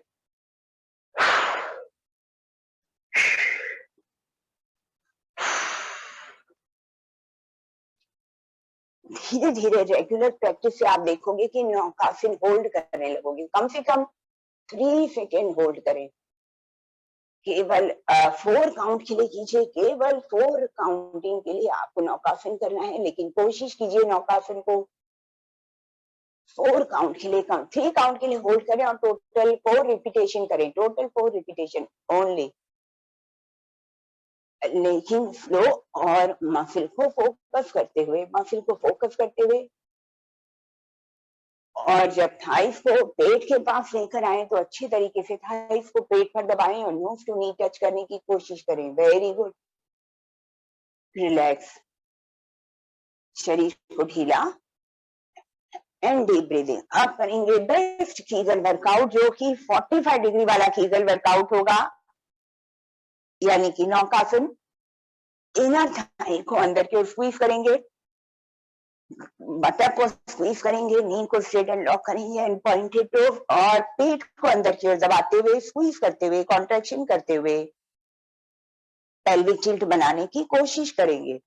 धीरे धीरे रेगुलर प्रैक्टिस से आप देखोगे कि नौकासन होल्ड करने लगोगे। कम से कम 3 सेकेंड होल्ड करें। केवल 4 काउंट के लिए कीजिए, केवल 4 काउंटिंग के लिए आपको नौकासन करना है, लेकिन कोशिश कीजिए नौकासन को 4 काउंट के लिए, 3 काउंट के लिए होल्ड करें और टोटल 4 रिपीटेशन करें, टोटल 4 रिपीटेशन ओनली, लेकिन स्लो और मसल को फोकस करते हुए, और जब थाइस को पेट के पास लेकर आए तो अच्छी तरीके से थाइस को पेट पर दबाएं और नोज टू नी टच करने की कोशिश करें। Very good. रिलैक्स, शरीर को ढीला एंड डीप ब्रीदिंग। अब करेंगे बेस्ट कीगल वर्कआउट, जो कि 45 डिग्री वाला कीगल वर्कआउट होगा, यानी कि नौकासन। इनर थाई को अंदर की ओर स्क्वीज करेंगे, बटक को स्क्वीज करेंगे, नी को स्ट्रेट एंड लॉक करेंगे एंड पॉइंटेड टोज, और पेट को अंदर की ओर दबाते हुए, स्क्वीज करते हुए, कॉन्ट्रैक्शन करते हुए पेल्विक टिल्ट बनाने की कोशिश करेंगे।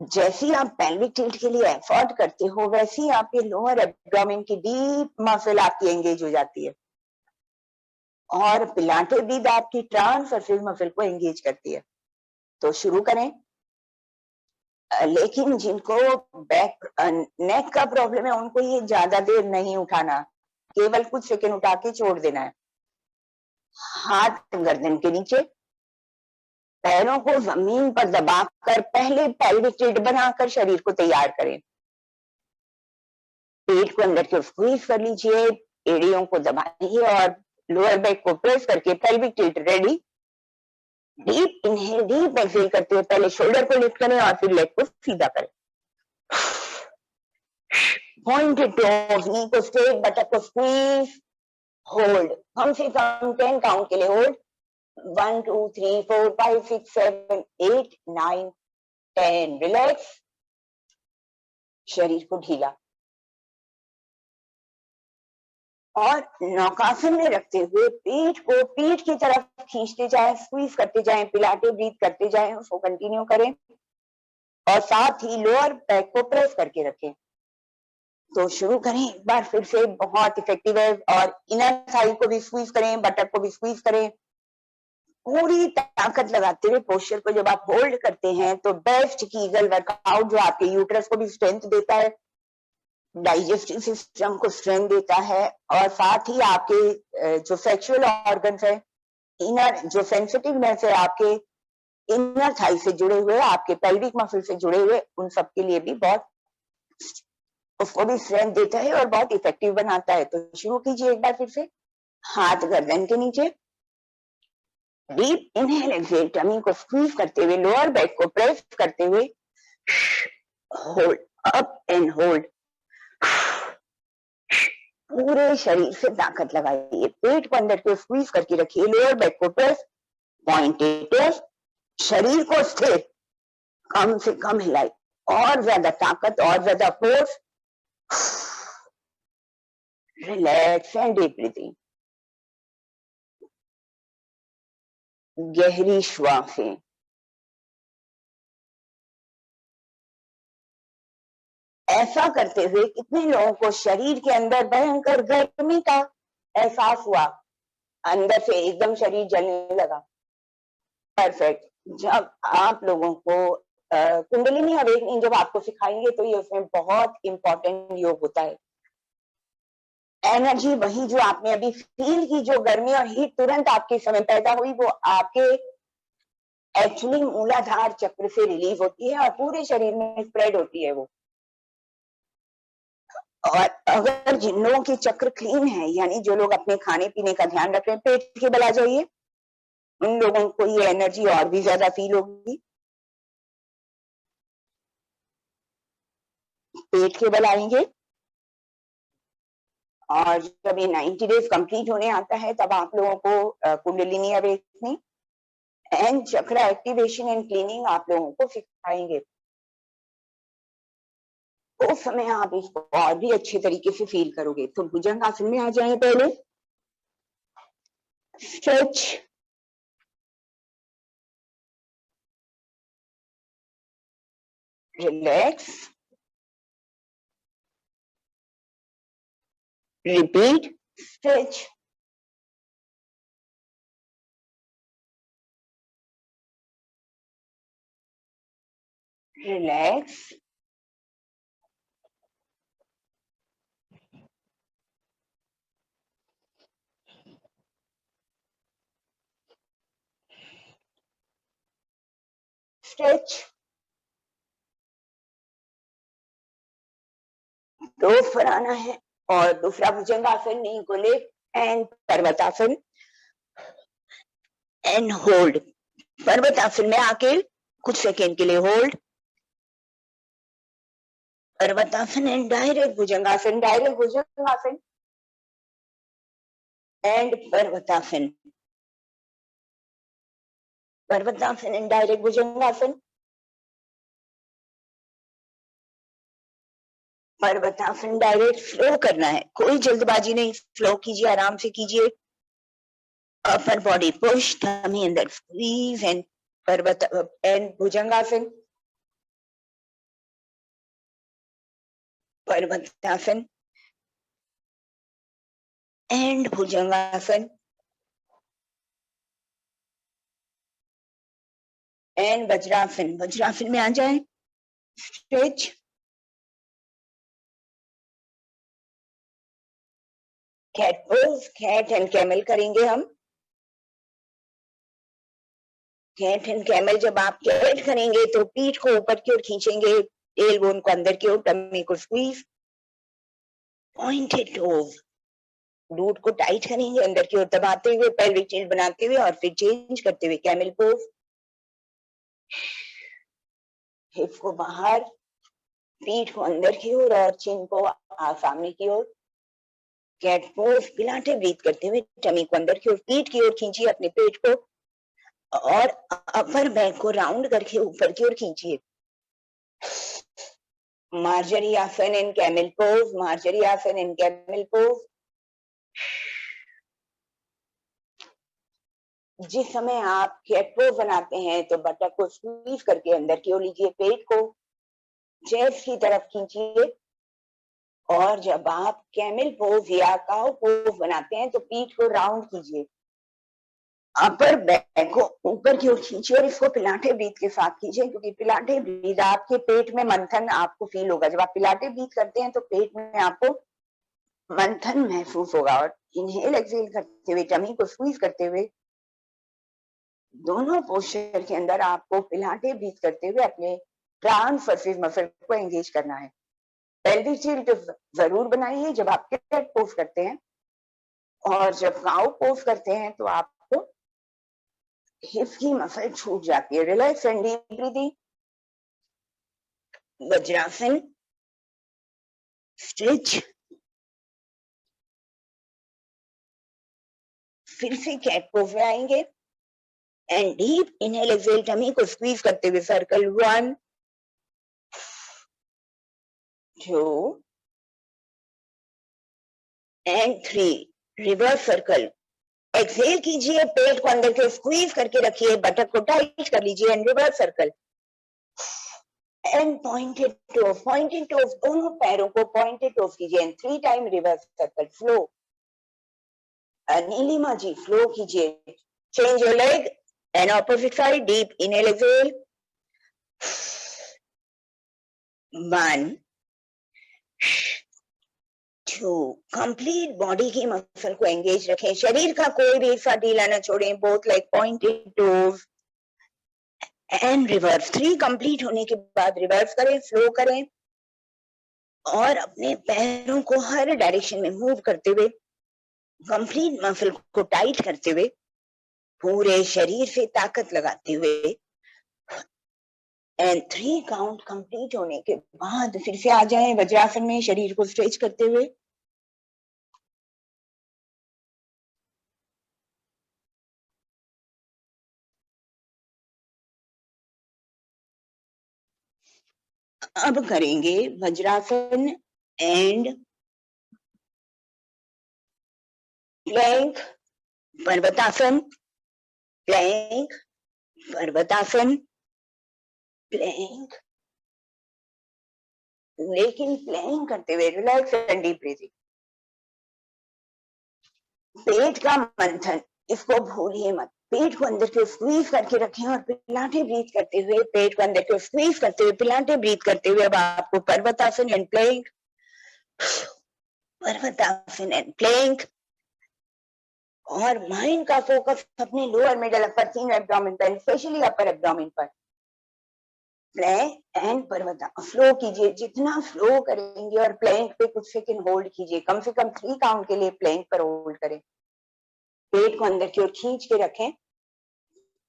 जैसे ही आप पेल्विक टिल्ट के लिए एफर्ट करते हो, वैसे ही आपके लोअर एब्डोमेन की डीप मसल आपकी एंगेज हो जाती है, और पिलाटे ब्रीथ आपकी ट्रांसवर्सल मसल को एंगेज करती है। तो शुरू करें। लेकिन जिनको बैक नेक का प्रॉब्लम है, उनको ये ज्यादा देर नहीं उठाना, केवल कुछ सेकंड उठा के छोड़ देना है। हाथ गर्दन के नीचे, पैरों को जमीन पर दबाकर पहले पेल्विक टिल्ट बनाकर शरीर को तैयार करें। पेट को अंदर की ओर स्क्वीज कर लीजिए, एड़ियों को दबाइए और लोअर बैक को प्रेस करके pelvic tilt ready. Deep inhale, deep exhale करते हुए पहले शोल्डर को लिफ्ट करें और फिर लेग को सीधा करें। पॉइंटेड टोज, नी को स्ट्रेट, बटक को स्क्वीज, होल्ड। कम से कम 10 काउंट के लिए होल्ड। 1 2 3 4 5 6 7 8 9 10। रिलैक्स, शरीर को ढीला और नौकासन में रखते हुए पेट को पीठ की तरफ खींचते जाएं, स्क्वीज करते जाएं, पिलाटे ब्रीथ करते जाएं, उसको कंटिन्यू करें और साथ ही लोअर बैक को प्रेस करके रखें। तो शुरू करें एक बार फिर से, बहुत इफेक्टिव है। और इनर थाई को भी स्क्वीज करें, बटक को भी स्क्वीज करें, पूरी ताकत लगाते हुए। पोस्चर को जब आप होल्ड करते हैं तो बेस्ट कीगल वर्कआउट, जो आपके यूट्रस को भी स्ट्रेंथ देता है, डाइजेस्टिव सिस्टम को स्ट्रेंथ देता है, और साथ ही आपके जो सेक्सुअल ऑर्गन्स है, इनर जो सेंसिटिवनेस है आपके इनर थाई से जुड़े हुए, आपके पेल्विक मसल से जुड़े हुए, उन सब के लिए भी बहुत, उसको भी स्ट्रेंथ देता है और बहुत इफेक्टिव बनाता है। तो शुरू कीजिए एक बार फिर से। हाथ गर्दन के नीचे, डीप इनहेल एक्सहेल, टमी को स्क्वीज करते हुए, लोअर बैक को प्रेस करते हुए, होल्ड, अप एंड होल्ड। पूरे शरीर से ताकत लगाइए, पेट को अंदर को स्क्वीज करके रखिए, लोअर बैक को प्रेस, पॉइंटेड टोज, शरीर को स्थिर, कम से कम हिलाए, और ज्यादा ताकत और ज्यादा force. Relax and deep breathing. गहरी श्वासें। ऐसा करते हुए कितने लोगों को शरीर के अंदर भयंकर गर्मी का एहसास हुआ, अंदर से एकदम शरीर जलने लगा। परफेक्ट। जब आप लोगों को कुंडलिनी अवेकनिंग जब आपको सिखाएंगे तो ये उसमें बहुत इंपॉर्टेंट योग होता है। एनर्जी वही जो आपने अभी फील की, जो गर्मी और हीट तुरंत आपके समय पैदा हुई, वो आपके एक्चुअली मूलाधार चक्र से रिलीज होती है और पूरे शरीर में स्प्रेड होती है वो। और अगर जिन लोगों के चक्र क्लीन है, यानी जो लोग अपने खाने पीने का ध्यान रख रहे हैं, पेट के बल आ जाइए, उन लोगों को ये एनर्जी और भी ज्यादा फील होगी। पेट के बल आएंगे और जब ये 90 डेज कंप्लीट होने आता है तब आप लोगों को कुंडलिनी अवेकनिंग एंड चक्र एक्टिवेशन एंड क्लीनिंग आप लोगों को सिखाएंगे। उस समय आप इसको और भी अच्छे तरीके से फील करोगे। तो भुजंग आसन में आ जाए, पहले stretch, relax, repeat, stretch, relax, stretch. दो पर आना है और दूसरा भुजंगासन नहीं को ले and Parvatasana and hold. Parvatasana में आके कुछ सेकेंड के लिए hold, Parvatasana and direct Bhujangasana, direct Bhujangasana and Parvatasana, Parvatasana and direct Bhujangasana, Parvatasana direct. Slow करना है, कोई जल्दबाजी नहीं, स्लो कीजिए, आराम से कीजिए। अपर बॉडी पुश, tummy अंदर squeeze and Parvat and Bhujangasana, Parvatasana and Bhujangasana and Vajrasana. Vajrasana में आ जाए, stretch, cat pose, cat and camel करेंगे हम। कैट एंड कैमल जब आप कैट करेंगे तो पीठ को ऊपर की ओर खींचेंगे, टेल बोन को अंदर की ओर, टमी को स्क्वीज, पॉइंटेड टोज, रूट को टाइट करेंगे अंदर की ओर दबाते हुए, पेल्विक टिल्ट बनाते हुए और फिर चेंज करते हुए कैमल पोज। हिप को बाहर, पीठ को अंदर की ओर और चिन को सामने की ओर। कैट पोज, पिलाटे ब्रीथ करते हुए टमी को अंदर की ओर, पीठ की ओर खींचिए अपने पेट को और अपर बैक को राउंड करके ऊपर की ओर खींचिए। मार्जरी आसन एंड कैमल पोज, मार्जरी आसन एंड कैमल पोज। जिस समय आप कैट पोज बनाते हैं तो बटक को स्क्वीज करके अंदर की ओर लीजिए, पेट को चेस्ट की तरफ खींचिए। और जब आप कैमल पोज या काउ पोज बनाते हैं तो पीठ को राउंड कीजिए, अपर बैक को ऊपर की ओर खींचिए और इसको पिलाटे ब्रीथ के साथ कीजिए, क्योंकि पिलाटे ब्रीथ आपके पेट में मंथन आपको फील होगा। जब आप पिलाटे ब्रीथ करते हैं तो पेट में आपको मंथन महसूस होगा। और इनहेल एक्सहेल करते हुए, टमी को स्क्वीज करते हुए, दोनों पोस्चर के अंदर आपको पिलाटे ब्रीथ करते हुए अपने ट्रांसवर्सिस मसल को एंगेज करना है। पेल्विक टिल्ट जरूर बनाइए जब आप कैट पोज करते हैं, और जब काउ पोज करते हैं तो आपको हिप की मसल छूट जाती है। Relax and deep breathing, vajrasana, stretch, फिर से कैट पोज में आएंगे and deep inhale exhale, tummy को स्क्वीज करते हुए circle 1 2 and 3, reverse circle. Exhale कीजिए, पेट को अंदर के स्क्वीज करके रखिए, बटक को टाइट कर लीजिए and reverse circle and pointed toes. Pointed toes, दोनों पैरों को पॉइंटेड टोज कीजिए and 3 time reverse circle. Flow, Neelima ji flow कीजिए, change your leg and opposite side, deep inhale exhale, 1 2, complete body की मसल को एंगेज रखें, शरीर का कोई भी हिस्सा ढीला न छोड़ें, both like pointed toes and reverse. 3 complete होने के बाद रिवर्स करें, फ्लो करें और अपने पैरों को हर डायरेक्शन में मूव करते हुए, कंप्लीट मसल को टाइट करते हुए, पूरे शरीर से ताकत लगाते हुए, एंड 3 काउंट कंप्लीट होने के बाद फिर से आ जाएं वज्रासन में, शरीर को स्ट्रेच करते हुए। अब करेंगे Vajrasana and plank, Parvatasana, plank, Parvatasana, plank. लेकिन प्लैंक करते हुए रिलैक्स एंड डीप ब्रीथिंग। पेट का मंथन, इसको भूलिए मत। पेट को अंदर के स्क्वीज करके रखें और पिलाटे ब्रीथ करते हुए, पेट को अंदर के स्क्वीज करते हुए, पिलाटे ब्रीथ करते हुए अब आपको पर्वतासन and plank, Parvatasana and Planck. और माइंड का फोकस अपने लोअर मिडल अपर 3 एब्डोमेन पर, स्पेशली अपर एब्डोमेन पर। प्लैंक एंड पर्वता फ्लो कीजिए, जितना फ्लो करेंगे और प्लैंक पे कुछ सेकंड होल्ड कीजिए, कम से कम 3 काउंट के लिए प्लैंक पर होल्ड करें। पेट को अंदर की ओर खींच के रखें।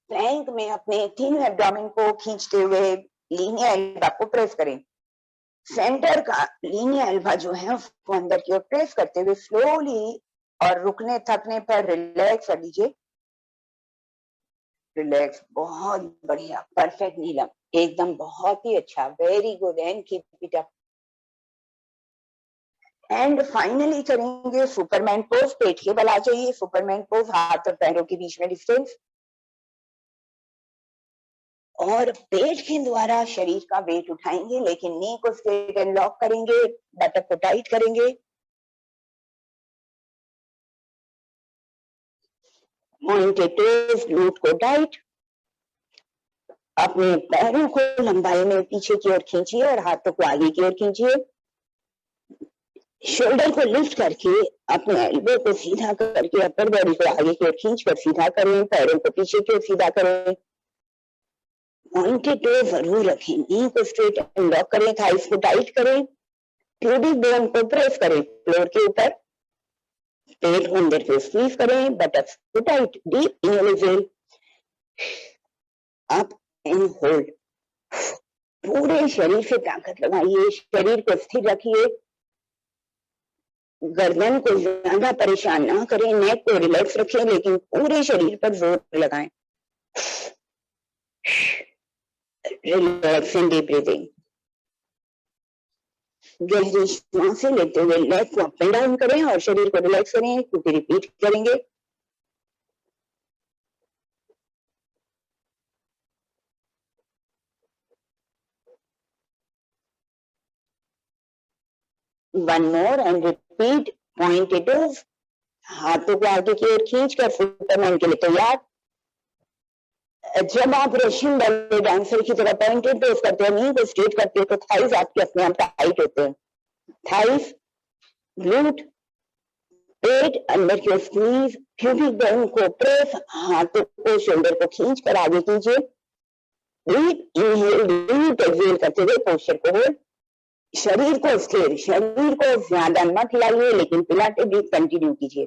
प्लैंक में अपने 3 एब्डोमेन को खींचते हुए लीनियर एल्बा को प्रेस करें। सेंटर का लीनियर एल्बा जो है उसको अंदर की ओर प्रेस करते हुए स्लोली और रुकने थकने पर रिलैक्स कर लीजिए। रिलैक्स, बहुत बढ़िया, परफेक्ट नीलम, एकदम बहुत ही अच्छा, very good and keep it up. And finally करेंगे सुपरमैन पोज। पेट के बल आ जाइए, सुपरमैन पोज, हाथ और पैरों के बीच में डिस्टेंस, और पेट के द्वारा शरीर का वेट उठाएंगे, लेकिन नी को स्ट्रेट एंड लॉक करेंगे, बटक को टाइट करेंगे, पॉइंटेड टोज, ग्लूट को टाइट। अपने पैरों को लंबाई में पीछे की ओर खींचिए और हाथों को आगे की ओर खींचिए। शोल्डर को लिफ्ट करके अपने एल्बो को सीधा करके अपर बॉडी को आगे की ओर खींचकर सीधा करें, पैरों को पीछे की ओर सीधा करें, पॉइंटेड टो जरूर रखें, नी को स्ट्रेट एंड लॉक करें, थाइस को टाइट करें, प्यूबिक बोन को प्रेस करें फ्लोर के ऊपर, पेट को अंदर से स्क्वीज करें, बटक्स को tight, deep inhale exhale, up and hold. पूरे शरीर से ताकत लगाइए, शरीर को स्थिर रखिए, गर्दन को ज्यादा परेशान ना करें, नेक को रिलैक्स रखें, लेकिन पूरे शरीर पर जोर लगाएं। Relax and deep breathing. गहरी सांसें लेते हुए लेग को अप एंड डाउन करें और शरीर को रिलैक्स करें, क्योंकि रिपीट करेंगे। One more and repeat, pointed toes, हाथों को आगे की ओर खींचकर सुपरमैन के लिए तैयार। जब आप रशियन बैले डांसर की तरह पॉइंटेड टोज करते हैं, नी को स्ट्रेट करते हैं, तो थाइज आपके अपने आप टाइट होते हैं। थाइज, ग्लूट, पेट अंदर की ओर स्क्वीज, प्यूबिक बोन को प्रेस, हाथों को शोल्डर को खींच कर आगे कीजिए। डीप इनहेल, डीप एक्सहेल करते हुए पोस्चर को होल्ड। शरीर को स्थिर, शरीर को ज्यादा मत हिलाइए, लेकिन पिलाटे ब्रीथ कंटिन्यू कीजिए।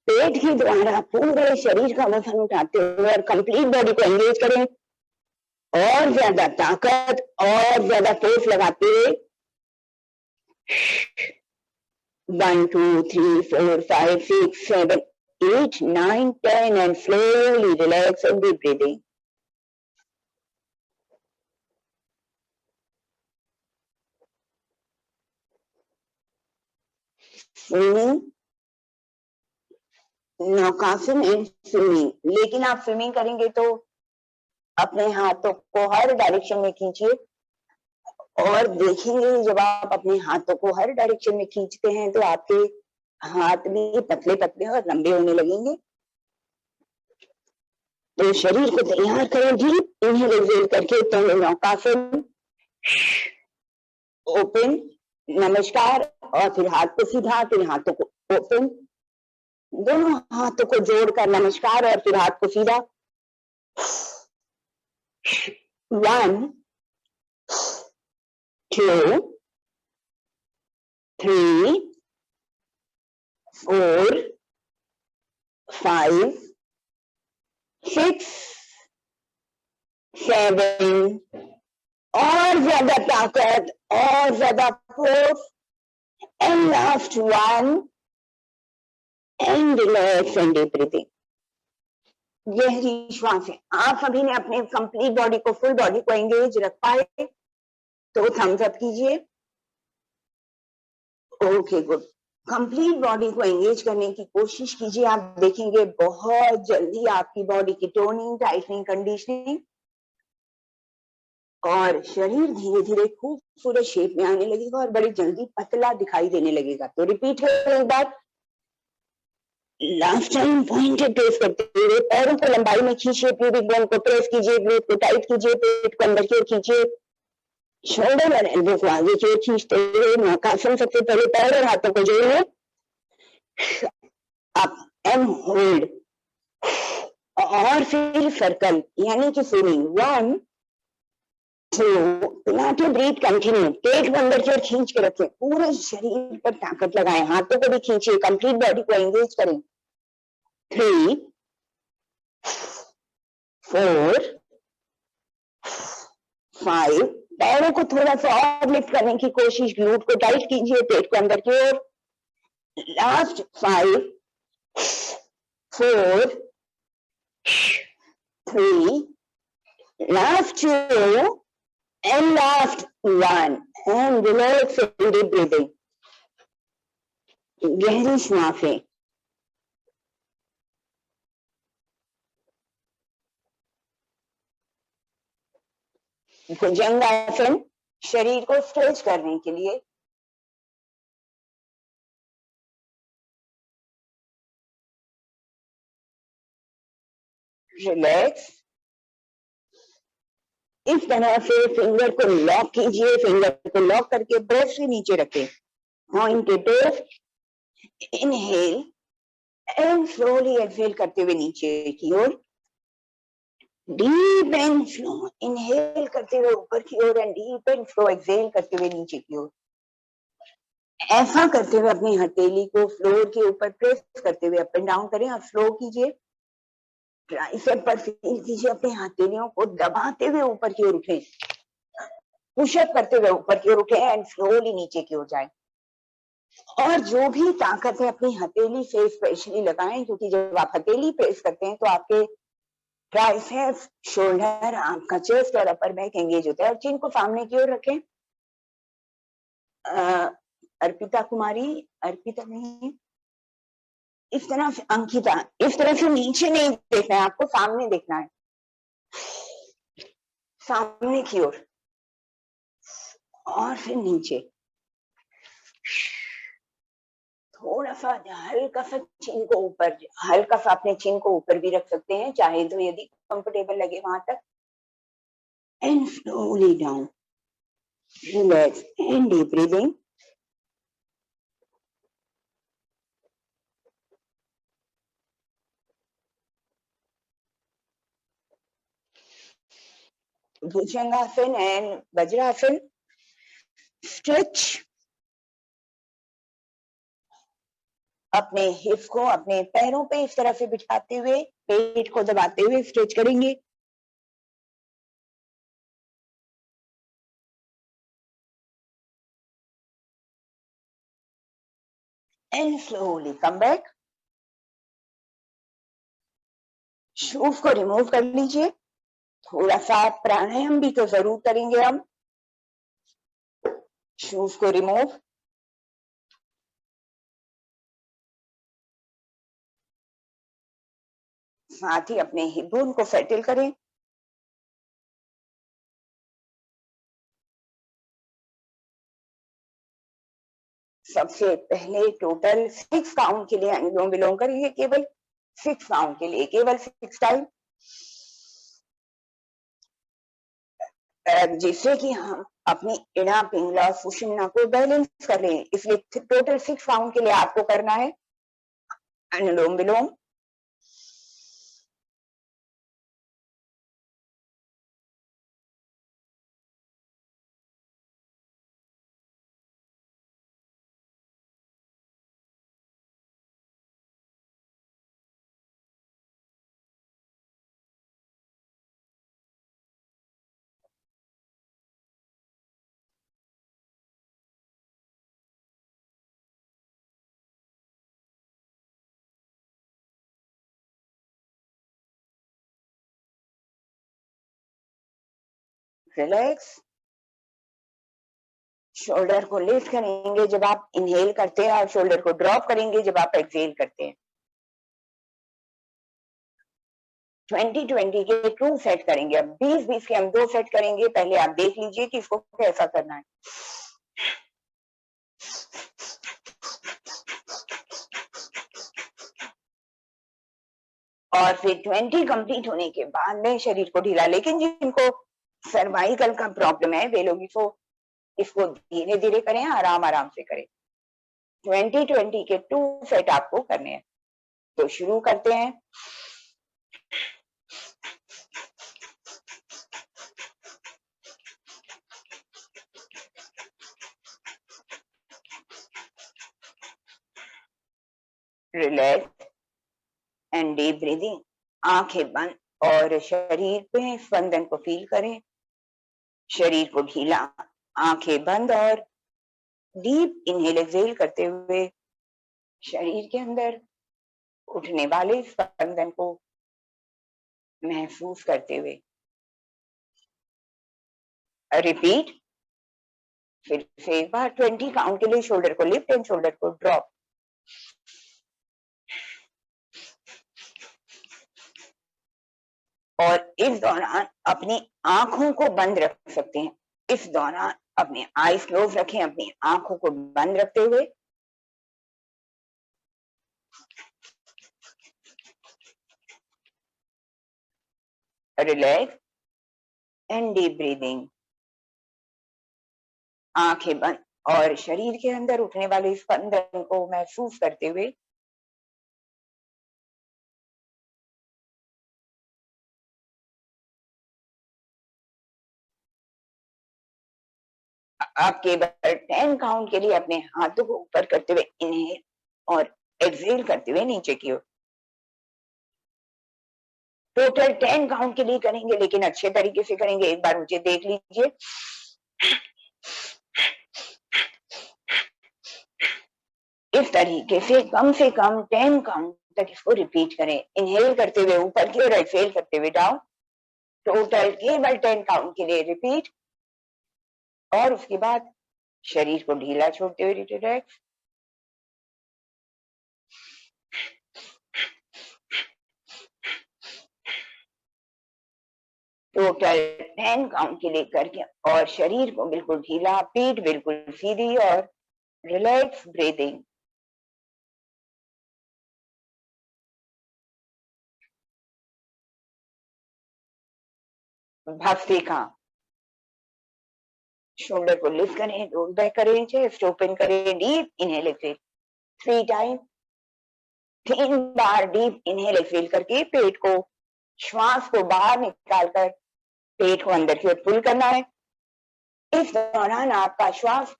पेट के द्वारा पूरे शरीर का वजन उठाते हुए और कंप्लीट बॉडी को एंगेज करें, और ज्यादा ताकत और ज्यादा फोर्स लगाते हुए। 1 2 3 4 5 6 7 8 9 10 and slowly relax and deep breathing. Swimming, Naukasana and swimming. लेकिन आप स्विमिंग करेंगे तो अपने हाथों को हर डायरेक्शन में खींचिए, और देखेंगे जब आप अपने हाथों को हर डायरेक्शन में खींचते हैं तो आपके हाथ भी पतले पतले और लंबे होने लगेंगे। तो शरीर को तैयार करें, डीप इनहेल एक्सहेल करके पहले नौकासन, ओपन, नमस्कार, और फिर हाथ को सीधा, फिर हाथों को ओपन, दोनों हाथों को जोड़कर नमस्कार और फिर हाथ को सीधा, 1, 2, 3, 4, 5, 6, 7, और ज्यादा ताकत, और ज्यादा force, and last one, and relax and deep breathing. गहरी श्वास है। आप सभी ने अपने कंप्लीट बॉडी को, फुल बॉडी को एंगेज रख पाए तो थम्स अप कीजिए। Okay, good. कंप्लीट बॉडी को एंगेज करने की कोशिश कीजिए। आप देखेंगे बहुत जल्दी आपकी बॉडी की टोनिंग, टाइटनिंग, कंडीशनिंग और शरीर धीरे धीरे खूबसूरत शेप में आने लगेगा और बड़ी जल्दी पतला दिखाई देने लगेगा। तो रिपीट है एक बार। लास्ट टाइम पॉइंटेड प्रेस करते हुए पैरों को लंबाई में खींचिए, प्यूबिक बोन को प्रेस कीजिए, ग्लूट को टाइट कीजिए, पेट को अंदर की ओर खींचिए, शोल्डर और एल्बो को आगे की ओर खींचते हुए नौकासन सबसे पहले पैर और हाथों को जोड़िए, अप एंड होल्ड, और फिर सर्कल यानी कि स्विमिंग। 1, 2, pilates breath continue. पेट को अंदर की ओर खींच के रखें, पूरे शरीर पर ताकत लगाएं, हाथों को भी खींचिए, कंप्लीट बॉडी को एंगेज करें। 3, 4, 5, पैरों को थोड़ा सा और लिफ्ट करने की कोशिश, ग्लूट को टाइट कीजिए, पेट को अंदर की ओर। Last 5, 4, 3, last 2, and last 1, and relax and deep breathing. गहरी सांसें। भुजंगासन शरीर को स्ट्रेच करने के लिए। रिलैक्स। इस तरह से फिंगर को लॉक कीजिए, फिंगर को लॉक करके ब्रेस्ट से नीचे रखें, pointed toes, inhale and slowly exhale करते हुए नीचे की ओर, डीप एंड स्लो इनहेल करते हुए ऊपर की ओर and deep and slow exhale करते हुए नीचे की ओर। ऐसा करते हुए अपनी हथेली को फ्लोर के ऊपर प्रेस करते हुए अप एंड डाउन करें और स्लो कीजिए। ट्राइसेप पर फील कीजिए, अपनी हथेलियों को दबाते हुए ऊपर की ओर उठें, पुशअप करते हुए ऊपर की ओर उठें एंड स्लोली नीचे की ओर जाएं। और जो भी ताकत है अपनी हथेली से स्पेशली लगाएं, क्योंकि जब आप हथेली प्रेस करते हैं तो आपके ट्राइसेप्स, शोल्डर, आपका चेस्ट और अपर बैक एंगेज होता है। और चिन को सामने की ओर रखें। अर्पिता कुमारी, अर्पिता नहीं, इस तरह से अंकिता, इस तरह से नीचे नहीं देखना है, आपको सामने देखना है, सामने की ओर और फिर नीचे। थोड़ा सा हल्का सा चिन को ऊपर, हल्का सा अपने चिन को ऊपर भी रख सकते हैं चाहे तो, यदि कंफर्टेबल लगे वहां तक। And slowly down, relax and deep breathing. Bhujangasana and vajrasana. Stretch, अपने हिप्स को अपने पैरों पे इस तरह से बिठाते हुए, पेट को दबाते हुए स्ट्रेच करेंगे। And slowly come back. Shoes को रिमूव कर लीजिए। थोड़ा सा प्राणायाम भी तो जरूर करेंगे हम। शूज को रिमूव, साथ ही अपने हिप बोन को सेटल करें। सबसे पहले टोटल 6 काउंट के लिए अनुलोम विलोम करेंगे, केवल 6 काउंट के लिए, केवल 6 टाइम, जिससे कि हम अपनी इड़ा पिंगला सुषुम्ना को बैलेंस कर लें। इसलिए टोटल 6 काउंट के लिए आपको करना है अनुलोम विलोम। रिलैक्स। शोल्डर को लिफ्ट करेंगे जब आप इनहेल करते हैं और शोल्डर को ड्रॉप करेंगे जब आप एक्सहेल करते हैं। 20-20 के 2 सेट करेंगे। अब 20-20 के हम 2 सेट करेंगे। पहले आप देख लीजिए कि इसको कैसा करना है। और फिर 20 कंप्लीट होने के बाद में शरीर को ढीला, लेकिन जिनको सर्वाइकल का प्रॉब्लम है वे लोग इसको धीरे धीरे करें, आराम आराम से करें। 20-20 के 2 सेट आपको करने हैं। तो शुरू करते हैं। Relax and deep breathing. आंखें बंद और शरीर पे स्पंदन को फील करें। शरीर को ढीला, आंखें बंद और डीप इनहेल एक्सहेल करते हुए शरीर के अंदर उठने वाले स्पंदन को महसूस करते हुए रिपीट। फिर से एक बार 20 काउंट के लिए शोल्डर को लिफ्ट एंड शोल्डर को ड्रॉप। और इस दौरान अपनी आंखों को बंद रख सकते हैं। इस दौरान अपने आईज क्लोज रखें, अपनी आंखों को बंद रखते हुए रिलैक्स एंड डीप ब्रीदिंग। आंखें बंद और शरीर के अंदर उठने वाले स्पंदन को महसूस करते हुए आप केवल 10 काउंट के लिए अपने हाथों को ऊपर करते हुए इनहेल और एक्सहेल करते हुए नीचे की ओर। टोटल 10 काउंट के लिए करेंगे, लेकिन अच्छे तरीके से करेंगे। एक बार मुझे देख लीजिए। इस तरीके से कम 10 काउंट तक इसको रिपीट करें। इनहेल करते हुए ऊपर की ओर, एक्सहेल करते हुए डाउन। टोटल केवल 10 काउंट के लिए रिपीट। और उसके बाद शरीर को ढीला छोड़ते हुए रिलैक्स। टोटल 10 काउंट के लिए करके और शरीर को बिल्कुल ढीला, पीठ बिल्कुल सीधी और रिलैक्स ब्रीदिंग। भस्त्रिका। शोल्डर को लिफ्ट करें, रोल बैक करें, चेस्ट ओपन करें, डीप इनहेल एक्सहेल 3 टाइम। 3 बार डीप इनहेल एक्सहेल करके पेट को, श्वास को बाहर निकालकर पेट को अंदर की ओर पुल करना है। इस दौरान आपका श्वास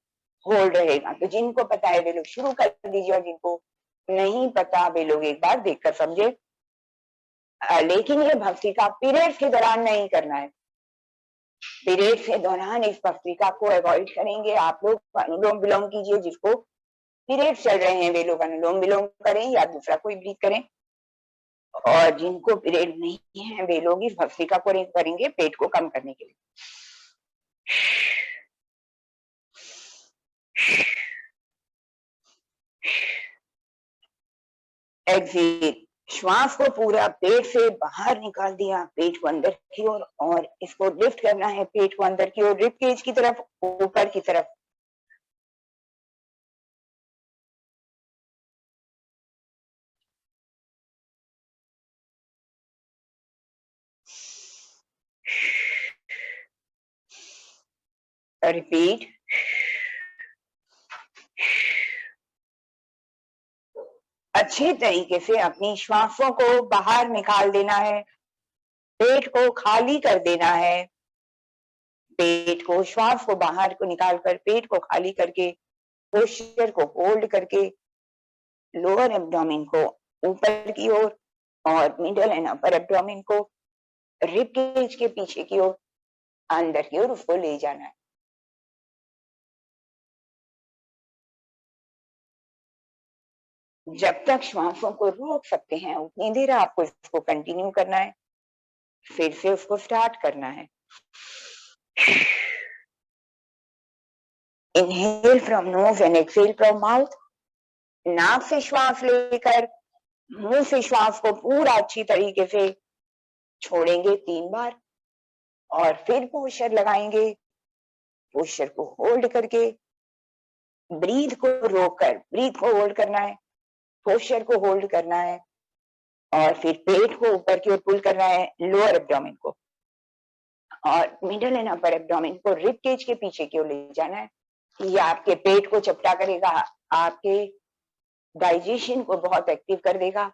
होल्ड रहेगा। तो जिनको पता है वे लोग शुरू कर दीजिए, और जिनको नहीं पता वे लोग एक बार देखकर समझे। लेकिन ये भस्त्रिका पीरियड्स के दौरान नहीं करना है। पीरियड के दौरान इस भस्त्रिका को अवॉइड करेंगे। आप लोग अनुलोम विलोम कीजिए। जिसको पीरियड चल रहे हैं वे लोग अनुलोम विलोम करें या दूसरा कोई ब्रीथ करें। और जिनको पीरियड नहीं है वे लोग इस भस्त्रिका को करेंगे पेट को कम करने के लिए। एक्सहेल। श्वास को पूरा पेट से बाहर निकाल दिया, पेट को अंदर की ओर, और इसको लिफ्ट करना है पेट को अंदर की ओर, रिब केज की तरफ, ऊपर की तरफ। रिपीट। अच्छे तरीके से अपनी श्वासों को बाहर निकाल देना है, पेट को खाली कर देना है। पेट को, श्वास को बाहर को निकालकर पेट को खाली करके पोस्चर को होल्ड करके लोअर एब्डोमेन को ऊपर की ओर और मिडल एंड अपर एब्डोमेन को रिब केज के पीछे की ओर, अंदर की ओर उसको ले जाना है। जब तक श्वासों को रोक सकते हैं उतनी देर आपको इसको कंटिन्यू करना है। फिर से उसको स्टार्ट करना है। Inhale from nose and exhale from mouth. नाक से श्वास लेकर मुंह से श्वास को पूरा अच्छी तरीके से छोड़ेंगे 3 बार, और फिर पोस्चर लगाएंगे। पोस्चर को होल्ड करके ब्रीथ को रोककर, ब्रीथ को होल्ड करना है, पोस्चर को होल्ड करना है, और फिर पेट को ऊपर की ओर पुल करना है, लोअर एब्डोमेन को, और मिडल एंड अपर एब्डोमेन को रिब केज के पीछे की ओर ले जाना है। ये आपके पेट को चपटा करेगा, आपके डाइजेशन को बहुत एक्टिव कर देगा,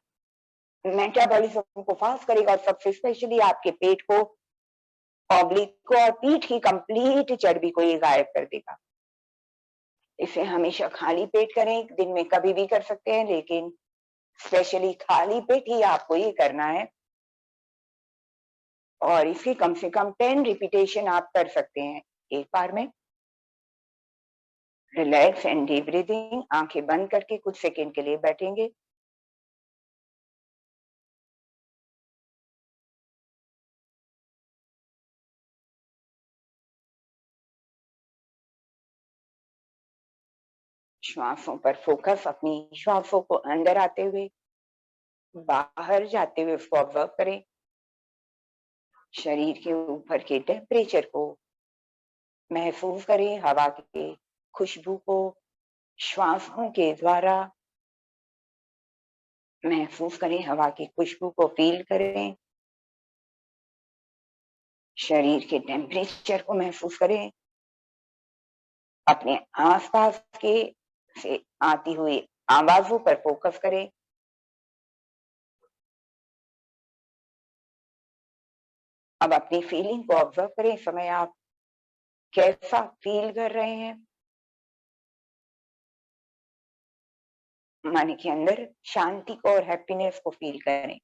मेटाबॉलिज्म को फास्ट करेगा, और सबसे स्पेशली आपके पेट को, ऑब्लिक को और पीठ की कंप्लीट चर्बी को ये गायब कर देगा। इसे हमेशा खाली पेट करें, दिन में कभी भी कर सकते हैं, लेकिन स्पेशली खाली पेट ही आपको ये करना है। और इसकी कम से कम 10 रिपीटेशन आप कर सकते हैं एक बार में। रिलैक्स एंड डीप ब्रीदिंग, आंखें बंद करके कुछ सेकंड के लिए बैठेंगे। श्वासों पर फोकस, अपनी श्वासों को अंदर आते हुए बाहर जाते हुए उसको ऑब्जर्व करें। शरीर के ऊपर के टेम्परेचर को महसूस करें, हवा की खुशबू को श्वासों के द्वारा महसूस करें, हवा की खुशबू को फील करें, शरीर के टेम्परेचर को महसूस करें, अपने आसपास के से आती हुई आवाजों पर फोकस करें। अब अपनी फीलिंग को ऑब्जर्व करें, इस समय आप कैसा फील कर रहे हैं। मन के अंदर शांति को और हैप्पीनेस को फील करें।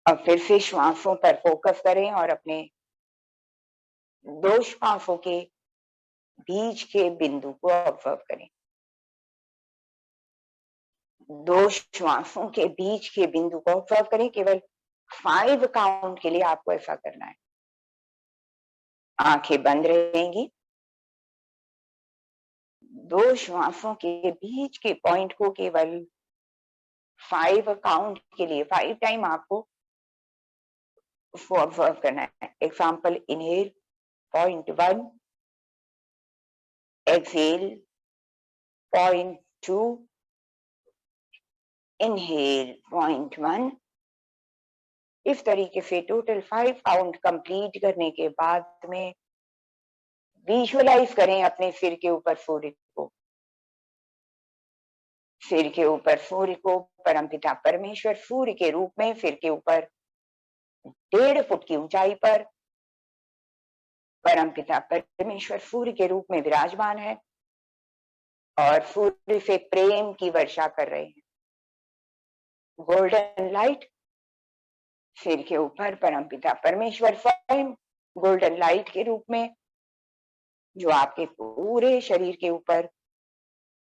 अब फिर से श्वासों पर फोकस करें और अपने 2 श्वासों के बीच के बिंदु को ऑब्जर्व करें। 2 श्वासों के बीच के बिंदु को ऑब्जर्व करें। केवल 5 काउंट के लिए आपको ऐसा करना है। आंखें बंद रहेंगी। 2 श्वासों के बीच के पॉइंट को केवल 5 काउंट के लिए 5 टाइम आपको उसको ऑब्जर्व करना है। Example, inhale point 1, Excel point 2, inhale point 1। इस तरीके से टोटल 5 काउंट कंप्लीट करने के बाद में विजुअलाइज करें अपने सिर के ऊपर सूर्य को। सिर के ऊपर सूर्य को परमपिता परमेश्वर सूर्य के रूप में सिर के ऊपर 1.5 फुट की ऊंचाई पर परमपिता परमेश्वर सूर्य के रूप में विराजमान है और सूर्य से प्रेम की वर्षा कर रहे हैं। गोल्डन लाइट सिर के ऊपर परमपिता परमेश्वर स्वयं गोल्डन लाइट के रूप में, जो आपके पूरे शरीर के ऊपर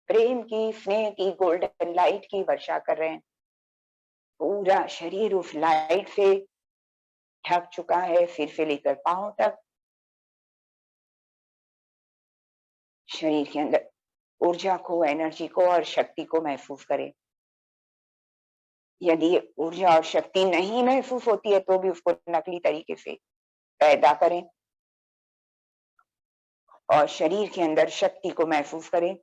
प्रेम की, स्नेह की, गोल्डन लाइट की वर्षा कर रहे हैं। पूरा शरीर उस लाइट से ढक चुका है, सिर से लेकर पांव तक। शरीर के अंदर ऊर्जा को, एनर्जी को और शक्ति को महसूस करें। यदि ऊर्जा और शक्ति नहीं महसूस होती है तो भी उसको नकली तरीके से पैदा करें और शरीर के अंदर शक्ति को महसूस करें।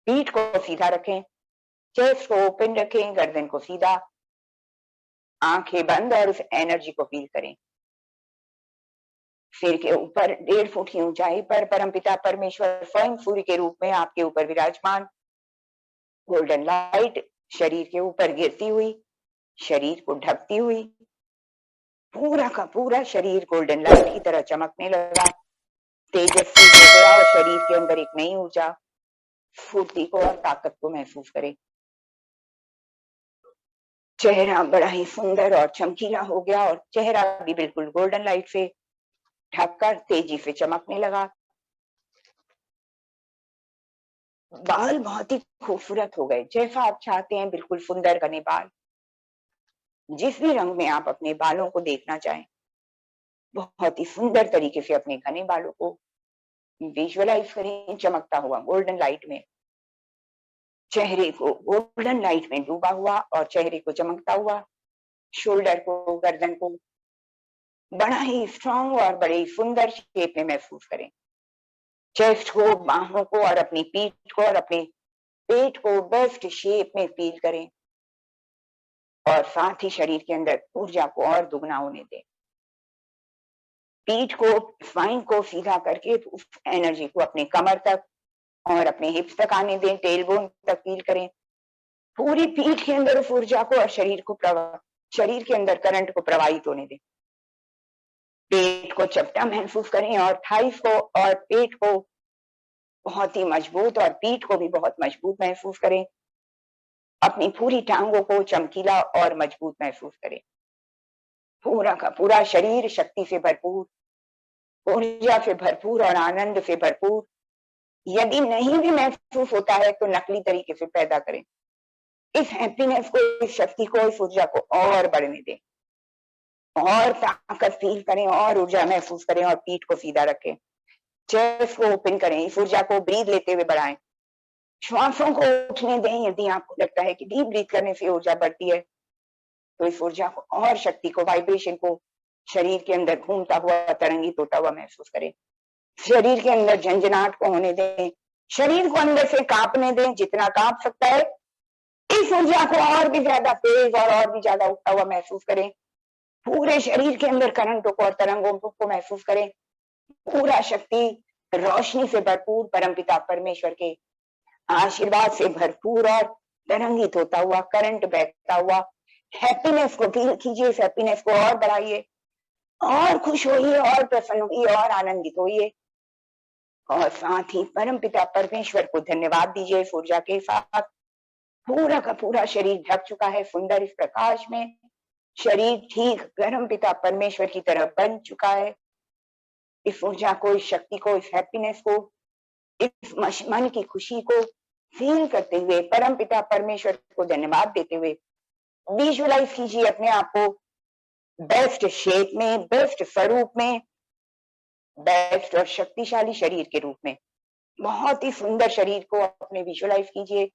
पीठ को सीधा रखें, चेस्ट को ओपन रखें, गर्दन को सीधा, आंखें बंद और उस एनर्जी को फील करें। सिर के ऊपर 1.5 फुट की ऊंचाई पर परमपिता परमेश्वर स्वयं सूर्य के रूप में आपके ऊपर विराजमान। गोल्डन लाइट शरीर के ऊपर गिरती हुई, शरीर को ढकती हुई, पूरा का पूरा शरीर गोल्डन लाइट की तरह चमकने लगा, तेजस्वी हो गया और शरीर के अंदर एक नई ऊर्जा, स्फूर्ति को और ताकत को महसूस करें। चेहरा बड़ा ही सुंदर और चमकीला हो गया और चेहरा भी बिल्कुल गोल्डन लाइट से ढककर तेजी से चमकने लगा। बाल बहुत ही खूबसूरत हो गए, जैसा आप चाहते हैं, बिल्कुल सुंदर घने बाल। जिस भी रंग में आप अपने बालों को देखना चाहें, बहुत ही सुंदर तरीके से अपने घने बालों को विजुअलाइज करें चमकता हुआ गोल्डन लाइट में, चेहरे को गोल्डन लाइट में डूबा हुआ और चेहरे को चमकता हुआ, शोल्डर को, गर्दन को बड़ा ही स्ट्रांग और बड़े ही सुंदर शेप में महसूस करें। चेस्ट को, बाहों को और अपनी पीठ को और अपने पेट को बेस्ट शेप में फील करें और साथ ही शरीर के अंदर ऊर्जा को और दुगना होने दें। पीठ को, स्पाइन को सीधा करके उस एनर्जी को अपने कमर तक और अपने हिप्स तक आने दें, टेलबोन तक फील करें। पूरी पीठ के अंदर उस ऊर्जा को और शरीर के अंदर करंट को प्रवाहित होने दें। पेट को चपटा महसूस करें और थाइस को और पेट को बहुत ही मजबूत और पीठ को भी बहुत मजबूत महसूस करें। अपनी पूरी टांगों को चमकीला और मजबूत महसूस करें। पूरा का पूरा शरीर शक्ति से भरपूर, ऊर्जा से भरपूर और आनंद से भरपूर। यदि नहीं भी महसूस होता है तो नकली तरीके से पैदा करें। इस हैप्पीनेस को, इस शक्ति को, इस ऊर्जा को और बढ़ने दें और ताकत फील करें और ऊर्जा महसूस करें और पीठ को सीधा रखें। चेस्ट को ओपन करें, इस ऊर्जा को ब्रीथ लेते हुए बढ़ाएं। श्वासों को उठने दें। यदि आपको लगता है कि डीप ब्रीथ करने से ऊर्जा बढ़ती है तो इस ऊर्जा को और शक्ति को, वाइब्रेशन को शरीर के अंदर घूमता हुआ, तरंगित होता हुआ महसूस करें। शरीर के अंदर झंझनाहट को होने दें, शरीर को अंदर से कांपने दें, जितना कांप सकता है। इस ऊर्जा को और भी ज्यादा तेज और भी ज्यादा उठता हुआ महसूस करें। पूरे शरीर के अंदर करंटों को और तरंगों को महसूस करें। पूरा शक्ति, रोशनी से भरपूर, परमपिता परमेश्वर के आशीर्वाद से भरपूर और तरंगित होता हुआ, करंट बहता हुआ हैप्पीनेस को फील कीजिए। इस हैप्पीनेस को और बढ़ाइए और खुश होइए और प्रसन्न होइए और आनंदित होइए और साथ ही परमपिता परमेश्वर को धन्यवाद दीजिए। इस ऊर्जा के साथ पूरा का पूरा शरीर ढक चुका है सुंदर इस प्रकाश में। शरीर ठीक परमपिता परमेश्वर की तरह बन चुका है। इस ऊर्जा को, इस शक्ति को, इस हैप्पीनेस को, इस मन की खुशी को फील करते हुए परमपिता परमेश्वर को धन्यवाद देते हुए विजुअलाइज कीजिए अपने आप को बेस्ट शेप में, बेस्ट स्वरूप में, बेस्ट और शक्तिशाली शरीर के रूप में। बहुत ही सुंदर शरीर को अपने विजुअलाइज कीजिए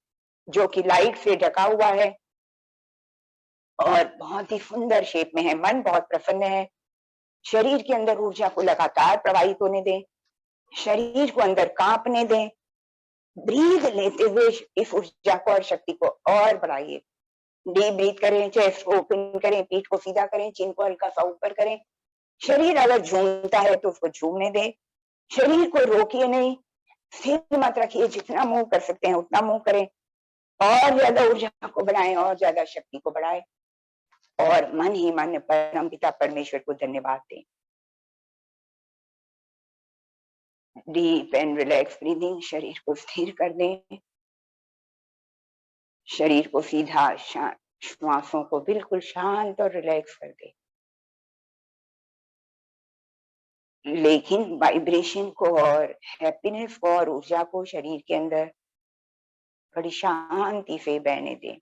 जो कि लाइट से ढका हुआ है और बहुत ही सुंदर शेप में है। मन बहुत प्रसन्न है। शरीर के अंदर ऊर्जा को लगातार प्रवाहित होने दें, शरीर को अंदर कांपने दें। ब्रीथ लेते हुए इस ऊर्जा को और शक्ति को और बढ़ाइए। डीप ब्रीथ करें, चेस्ट को ओपन करें, पीठ को सीधा करें, चिन को हल्का सा ऊपर करें। शरीर अगर झूमता है तो उसको झूमने दें। शरीर को रोकिए नहीं, स्थिर मत रखिए। जितना मूव कर सकते हैं उतना मूव करें और ज्यादा ऊर्जा को बढ़ाएं और ज्यादा शक्ति को बढ़ाएं और मन ही मन परमपिता परमेश्वर को धन्यवाद दें। Deep and relax breathing. शरीर को स्थिर कर दें, शरीर को सीधा, श्वासों को बिल्कुल शांत और रिलैक्स कर दें। लेकिन वाइब्रेशन को और हैप्पीनेस को और ऊर्जा को शरीर के अंदर बड़ी शांति से बहने दें।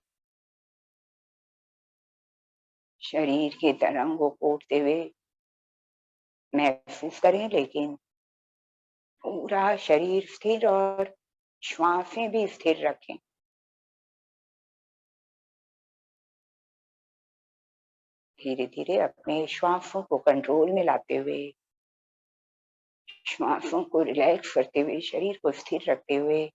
शरीर के तरंगों को उठते हुए महसूस करें, लेकिन पूरा शरीर स्थिर और श्वासें भी स्थिर रखें। धीरे धीरे अपने श्वासों को कंट्रोल में लाते हुए, श्वासों को रिलैक्स करते हुए, शरीर को स्थिर रखते हुए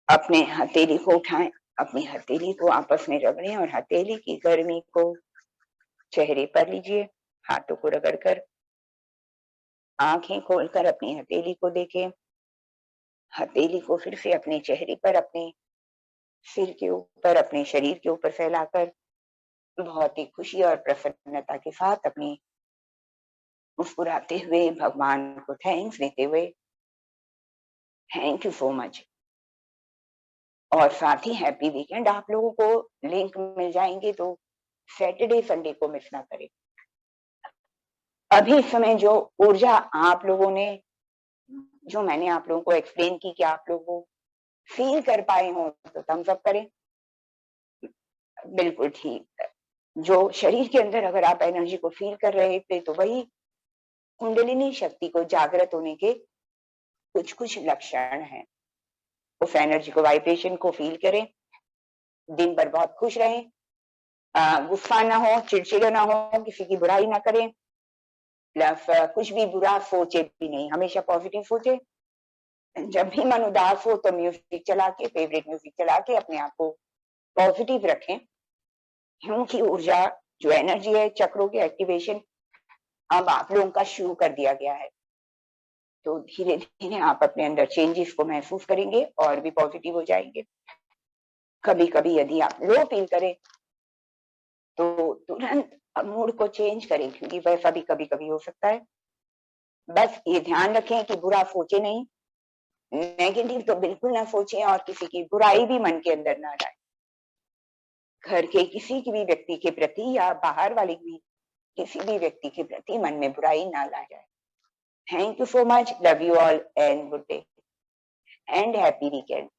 अपने हथेली को उठाएं, अपनी हथेली को आपस में रगड़ें और हथेली की गर्मी को चेहरे पर लीजिए। हाथों को रगड़कर आंखें खोलकर अपनी हथेली को देखें। हथेली को फिर से अपने चेहरे पर, अपने सिर के ऊपर, अपने शरीर के ऊपर फैलाकर बहुत ही खुशी और प्रसन्नता के साथ अपनी मुस्कुराते हुए भगवान को थैंक्स देते हुए थैंक यू सो मच और साथ ही हैप्पी वीकेंड। आप लोगों को लिंक मिल जाएंगे तो सैटरडे संडे को मिस ना करें। अभी इस समय जो ऊर्जा आप लोगों ने, जो मैंने आप लोगों को एक्सप्लेन की कि आप लोगों फील कर पाए हो, तो थम्स अप करें। बिल्कुल ठीक है। जो शरीर के अंदर अगर आप एनर्जी को फील कर रहे थे, तो वही कुंडलिनी शक्ति को जागृत होने के कुछ कुछ लक्षण हैं। उस एनर्जी को, वाइब्रेशन को फील करें। दिन भर बहुत खुश रहें, गुस्सा ना हो, चिड़चिड़े ना हो, किसी की बुराई ना करें, प्लस कुछ भी बुरा सोचे भी नहीं, हमेशा पॉजिटिव सोचे। जब भी मन उदास हो तो म्यूजिक चला के, फेवरेट म्यूजिक चला के अपने आप को पॉजिटिव रखें, क्योंकि ऊर्जा जो एनर्जी है, चक्रों के एक्टिवेशन अब आप लोगों का शुरू कर दिया गया है। तो धीरे धीरे आप अपने अंदर चेंजेस को महसूस करेंगे और भी पॉजिटिव हो जाएंगे। कभी कभी यदि आप लो फील करें तो तुरंत मूड को चेंज करें, क्योंकि वैसा भी कभी कभी हो सकता है। बस ये ध्यान रखें कि बुरा सोचे नहीं, नेगेटिव तो बिल्कुल ना सोचें, और किसी की बुराई भी मन के अंदर ना लाए। घर के किसी की भी व्यक्ति के प्रति या बाहर वाले भी किसी भी व्यक्ति के प्रति मन में बुराई ना ला जाए। Thank you so much. Love you all and good day and happy weekend.